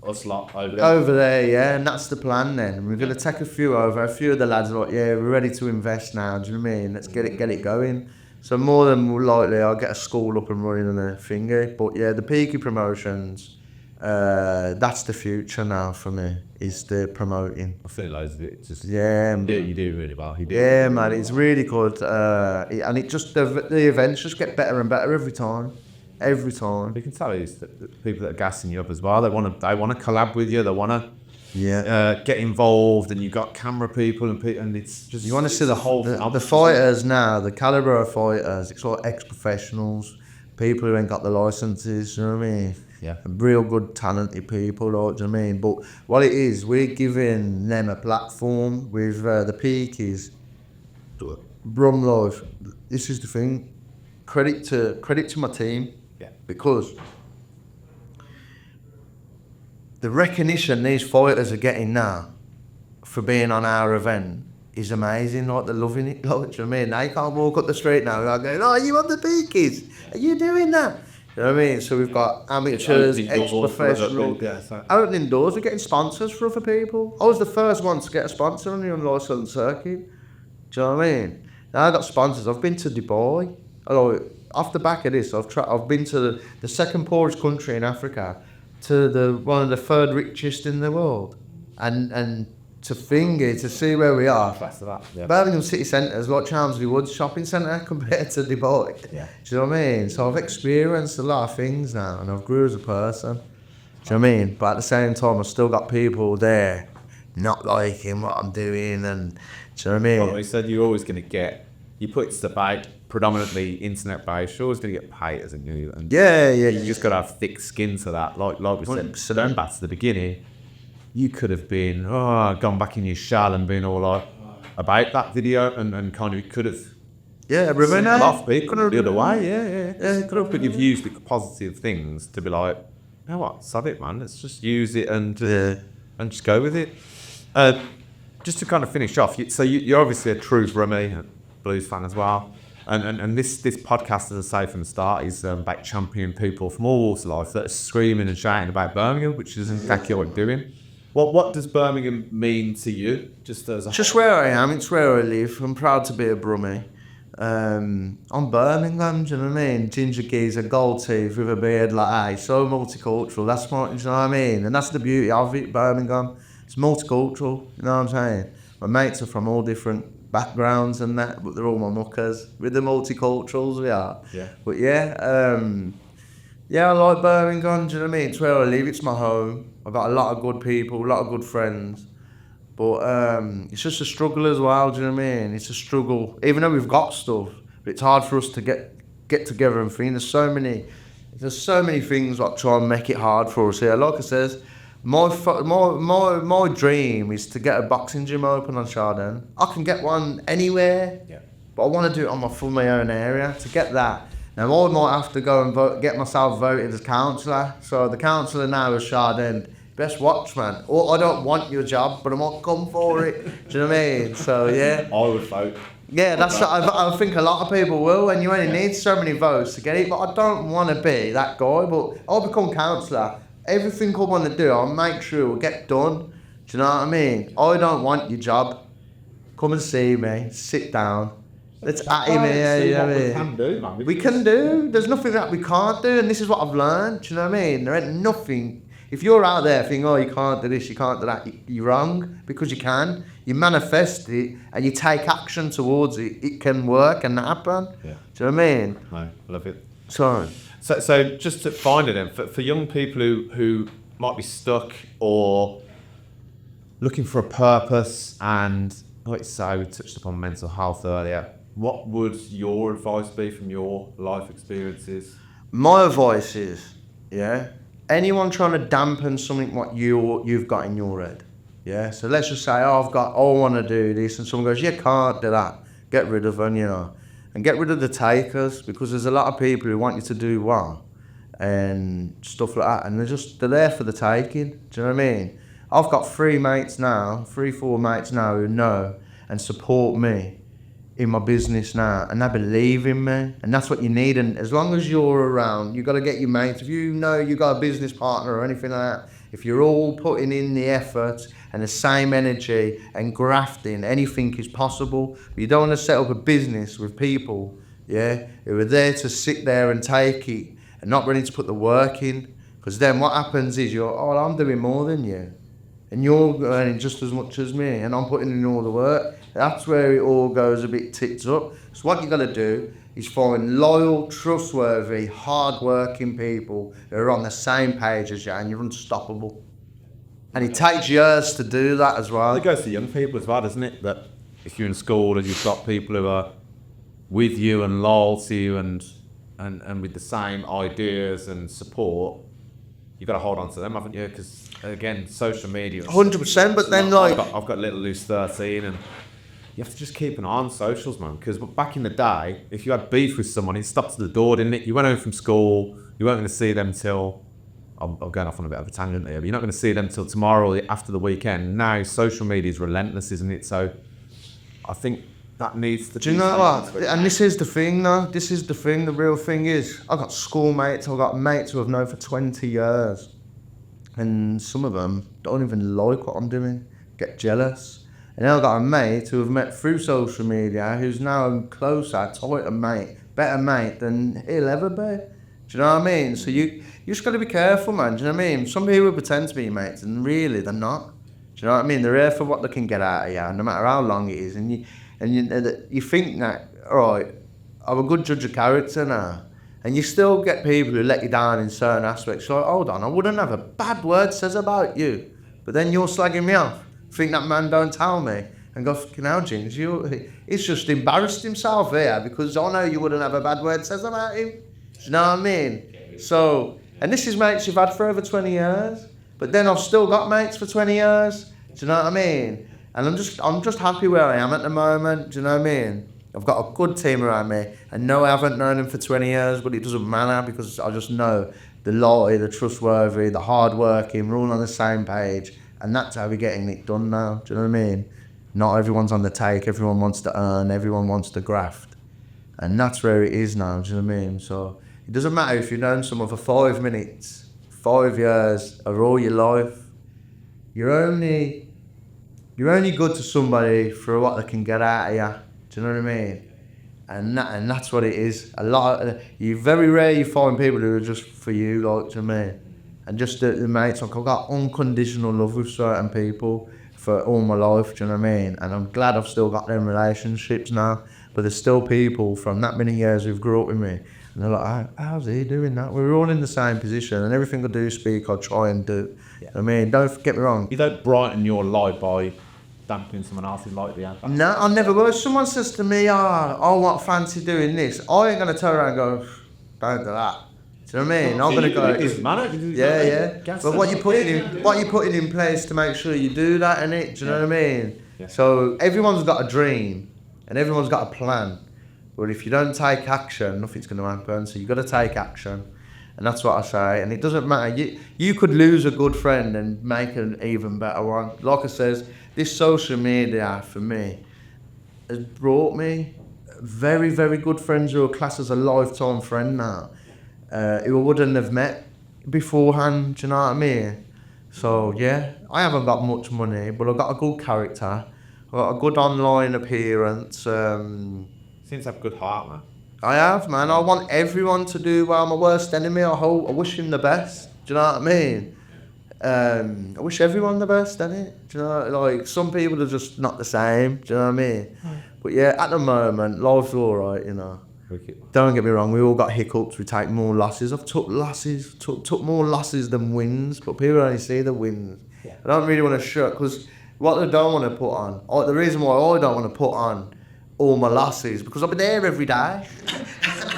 us lot over there. Over there, yeah, and that's the plan then. We're going to take a few over. A few of the lads are like, yeah, we're ready to invest now, do you know what I mean? Let's get it going. So more than likely, I'll get a school up and running and a thingy. But yeah, the Peaky Promotions, that's the future now for me, is the promoting. I feel loads of it. Just yeah, you do really well. Yeah, man, it's really good. And it just, the events just get better and better every time. Every time. You can tell it's the people that are gassing you up as well. They want to collab with you. They want to get involved, and you got camera people and it's just you want to see the whole the fighters now, the caliber of fighters. It's all ex-professionals, people who ain't got the licenses. You know what I mean? Yeah. Real good, talented people. Like, do you know what I mean? But what it is, we're giving them a platform with the Peakies. Brumlife. This is the thing. Credit to my team. Yeah. Because the recognition these fighters are getting now for being on our event is amazing. Like, they're loving it. Like, do you know what I mean? They can't walk up the street now without going, oh, you on the Peakies? Are you doing that? You know what I mean? So we've got amateurs, ex-professionals. Opening doors. We're getting sponsors for other people. I was the first one to get a sponsor on the unlicensed circuit. Do you know what I mean? Now I got sponsors. I've been to Dubai. Off the back of this, I've been to the second poorest country in Africa, to one of the 3rd richest in the world, and to see where we are. Yeah. Birmingham city centre is like Chelmsley Woods shopping centre compared to Dubai. Yeah. Do you know what I mean? So I've experienced a lot of things now, and I've grew as a person. Do you know what I mean? But at the same time, I've still got people there not liking what I'm doing, and do you know what I mean? Well, he said you're always going to get. You put stuff out predominantly internet based. You're always going to get haters in you. And you just got to have thick skin to that. Like we said, going back to the beginning, you could have been gone back in your shell and been all like about that video and kind of could have Yeah, Ravina. Off, but it could have the other way, yeah. It could have, but you've used it positive things to be like, you know what, sod it, man. Let's just use it and just go with it. Just to kind of finish off, you're obviously a true Brummie blues fan as well, and this podcast, as I say from the start, is about championing people from all walks of life that are screaming and shouting about Birmingham, which is exactly what we're doing. What does Birmingham mean to you? Just where I am. It's where I live. I'm proud to be a Brummie. I'm Birmingham, do you know what I mean? Ginger geezer, gold teeth with a beard, like, so multicultural. That's what, do you know what I mean? And that's the beauty of it, Birmingham. It's multicultural, you know what I'm saying? My mates are from all different backgrounds and that, but they're all my muckers. With the multiculturals we are. Yeah. But I like Birmingham, do you know what I mean? It's where I live, it's my home. I've got a lot of good people, a lot of good friends. But it's just a struggle as well, do you know what I mean? It's a struggle, even though we've got stuff, but it's hard for us to get together and think. There's so many things that try and make it hard for us here. Like I says, my dream is to get a boxing gym open on Chardon. I can get one anywhere, but I want to do it for my own area. To get that, now I might have to go and get myself voted as councillor. So the councillor now is Chardon. Best watch, man. I don't want your job, but I might come for it. Do you know what I mean? So, yeah. I would vote. Yeah, I think a lot of people will, and you only need so many votes to get it. But I don't want to be that guy. But I'll become councillor. Everything I want to do, I'll make sure it will get done. Do you know what I mean? I don't want your job. Come and see me. Sit down. Let's at him here. You know what I mean? We can do, man. We can do. There's nothing that we can't do, and this is what I've learned. Do you know what I mean? There ain't nothing. If you're out there thinking, oh, you can't do this, you can't do that, you're wrong, because you can. You manifest it and you take action towards it. It can work and happen. Yeah. Do you know what I mean? No, I love it. So just to find it then, for young people who might be stuck or looking for a purpose, and like you say, we touched upon mental health earlier, what would your advice be from your life experiences? My advice is, anyone trying to dampen something what you've got in your head, so let's just say, I want to do this, and someone goes, you can't do that, get rid of them, and get rid of the takers, because there's a lot of people who want you to do well and stuff like that, and they're there for the taking. Do you know what I mean? I've got 4 mates now who know and support me in my business now, and they believe in me, and that's what you need. And as long as you're around, you got to get your mates. If you know you got a business partner or anything like that, if you're all putting in the effort and the same energy and grafting, anything is possible. But you don't want to set up a business with people, who are there to sit there and take it and not ready to put the work in, because then what happens is I'm doing more than you, and you're earning just as much as me, and I'm putting in all the work. That's where it all goes a bit tipped up. So what you got to do is find loyal, trustworthy, hard-working people who are on the same page as you, and you're unstoppable. And it takes years to do that as well. It goes to young people as well, doesn't it? That if you're in school and you've got people who are with you and loyal to you and with the same ideas and support, you've got to hold on to them, haven't you? Because, again, social media... 100%, but then, I've got little loose 13, and you have to just keep an eye on socials, man. Because back in the day, if you had beef with someone, it stopped at the door, didn't it? You went home from school, you weren't going to see them till... I'm going off on a bit of a tangent here, but you're not going to see them till tomorrow or after the weekend. Now, social media is relentless, isn't it? So, I think that needs to... Do you know what? And this is the thing, though. This is the thing. The real thing is, I've got schoolmates, I've got mates who I've known for 20 years. And some of them don't even like what I'm doing, get jealous. And then I've got a mate who I've met through social media who's now a closer, tighter mate, better mate than he'll ever be. Do you know what I mean? So you just got to be careful, man. Do you know what I mean? Some people pretend to be mates, and really they're not. Do you know what I mean? They're here for what they can get out of you, no matter how long it is. And you think that, all right, I'm a good judge of character now, and you still get people who let you down in certain aspects. Like, hold on, I wouldn't have a bad word says about you, but then you're slagging me off. Think that man don't tell me, and go, fucking hell, Ginge, he's just embarrassed himself here because I know you wouldn't have a bad word says about him. Do you know what I mean? So, and this is mates you've had for over 20 years, but then I've still got mates for 20 years. Do you know what I mean? And I'm just happy where I am at the moment. Do you know what I mean? I've got a good team around me. I know I haven't known them for 20 years, but it doesn't matter because I just know the loyalty, the trustworthy, the hard-working, we're all on the same page. And that's how we're getting it done now, do you know what I mean? Not everyone's on the take, everyone wants to earn, everyone wants to graft. And that's where it is now, do you know what I mean? So it doesn't matter if you've known someone for 5 minutes, 5 years, or all your life. You're only good to somebody for what they can get out of you. Do you know what I mean? And that's what it is. You very rare you find people who are just for you, like, do you know what I mean? And just the mates, like, I've got unconditional love with certain people for all my life, do you know what I mean? And I'm glad I've still got them relationships now. But there's still people from that many years who've grew up with me. And they're like, how's he doing that? We're all in the same position, and everything I do, speak, I try and do. Yeah. I mean, don't get me wrong. You don't brighten your life by dampening someone else's light, do you? No, I never will. If someone says to me, I want fancy doing this, I ain't going to turn around and go, don't do that. Do you know what I mean? I'm going to go, It doesn't matter. yeah. But what you're putting in place to make sure you do that, innit? Do you know what I mean? Yeah. So everyone's got a dream, and everyone's got a plan. But if you don't take action, nothing's going to happen. So you've got to take action. And that's what I say. And it doesn't matter. You could lose a good friend and make an even better one. Like I says, this social media, for me, has brought me very, very good friends who are classed as a lifetime friend now. Who I wouldn't have met beforehand, do you know what I mean? So, yeah, I haven't got much money, but I've got a good character. I've got a good online appearance. Seems to have a good heart, man. I have, man. I want everyone to do well. My worst enemy, I wish him the best. Do you know what I mean? I wish everyone the best, innit? Do you know, like, some people are just not the same. Do you know what I mean? But yeah, at the moment, life's all right, you know. Don't get me wrong, we all got hiccups, we take more losses. I've took losses, took more losses than wins, but people only see the wins. Yeah. I don't really want to shut, because what I don't want to put on, the reason why I don't want to put on all my losses, because I'll be there every day.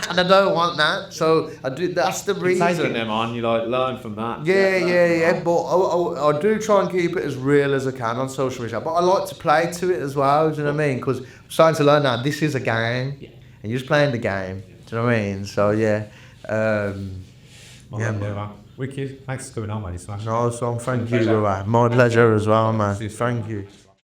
And I don't want that, so I do. That's the reason. Taking them on, you like learn from that. Yeah. But I do try and keep it as real as I can on social media. But I like to play to it as well. Do you know what I mean? Because I'm starting to learn now. This is a game, and you're just playing the game. Do you know what I mean? So yeah. Man. Wicked. Thanks for coming on, man. No, so thank you, brother. My pleasure as well, man. Thank you.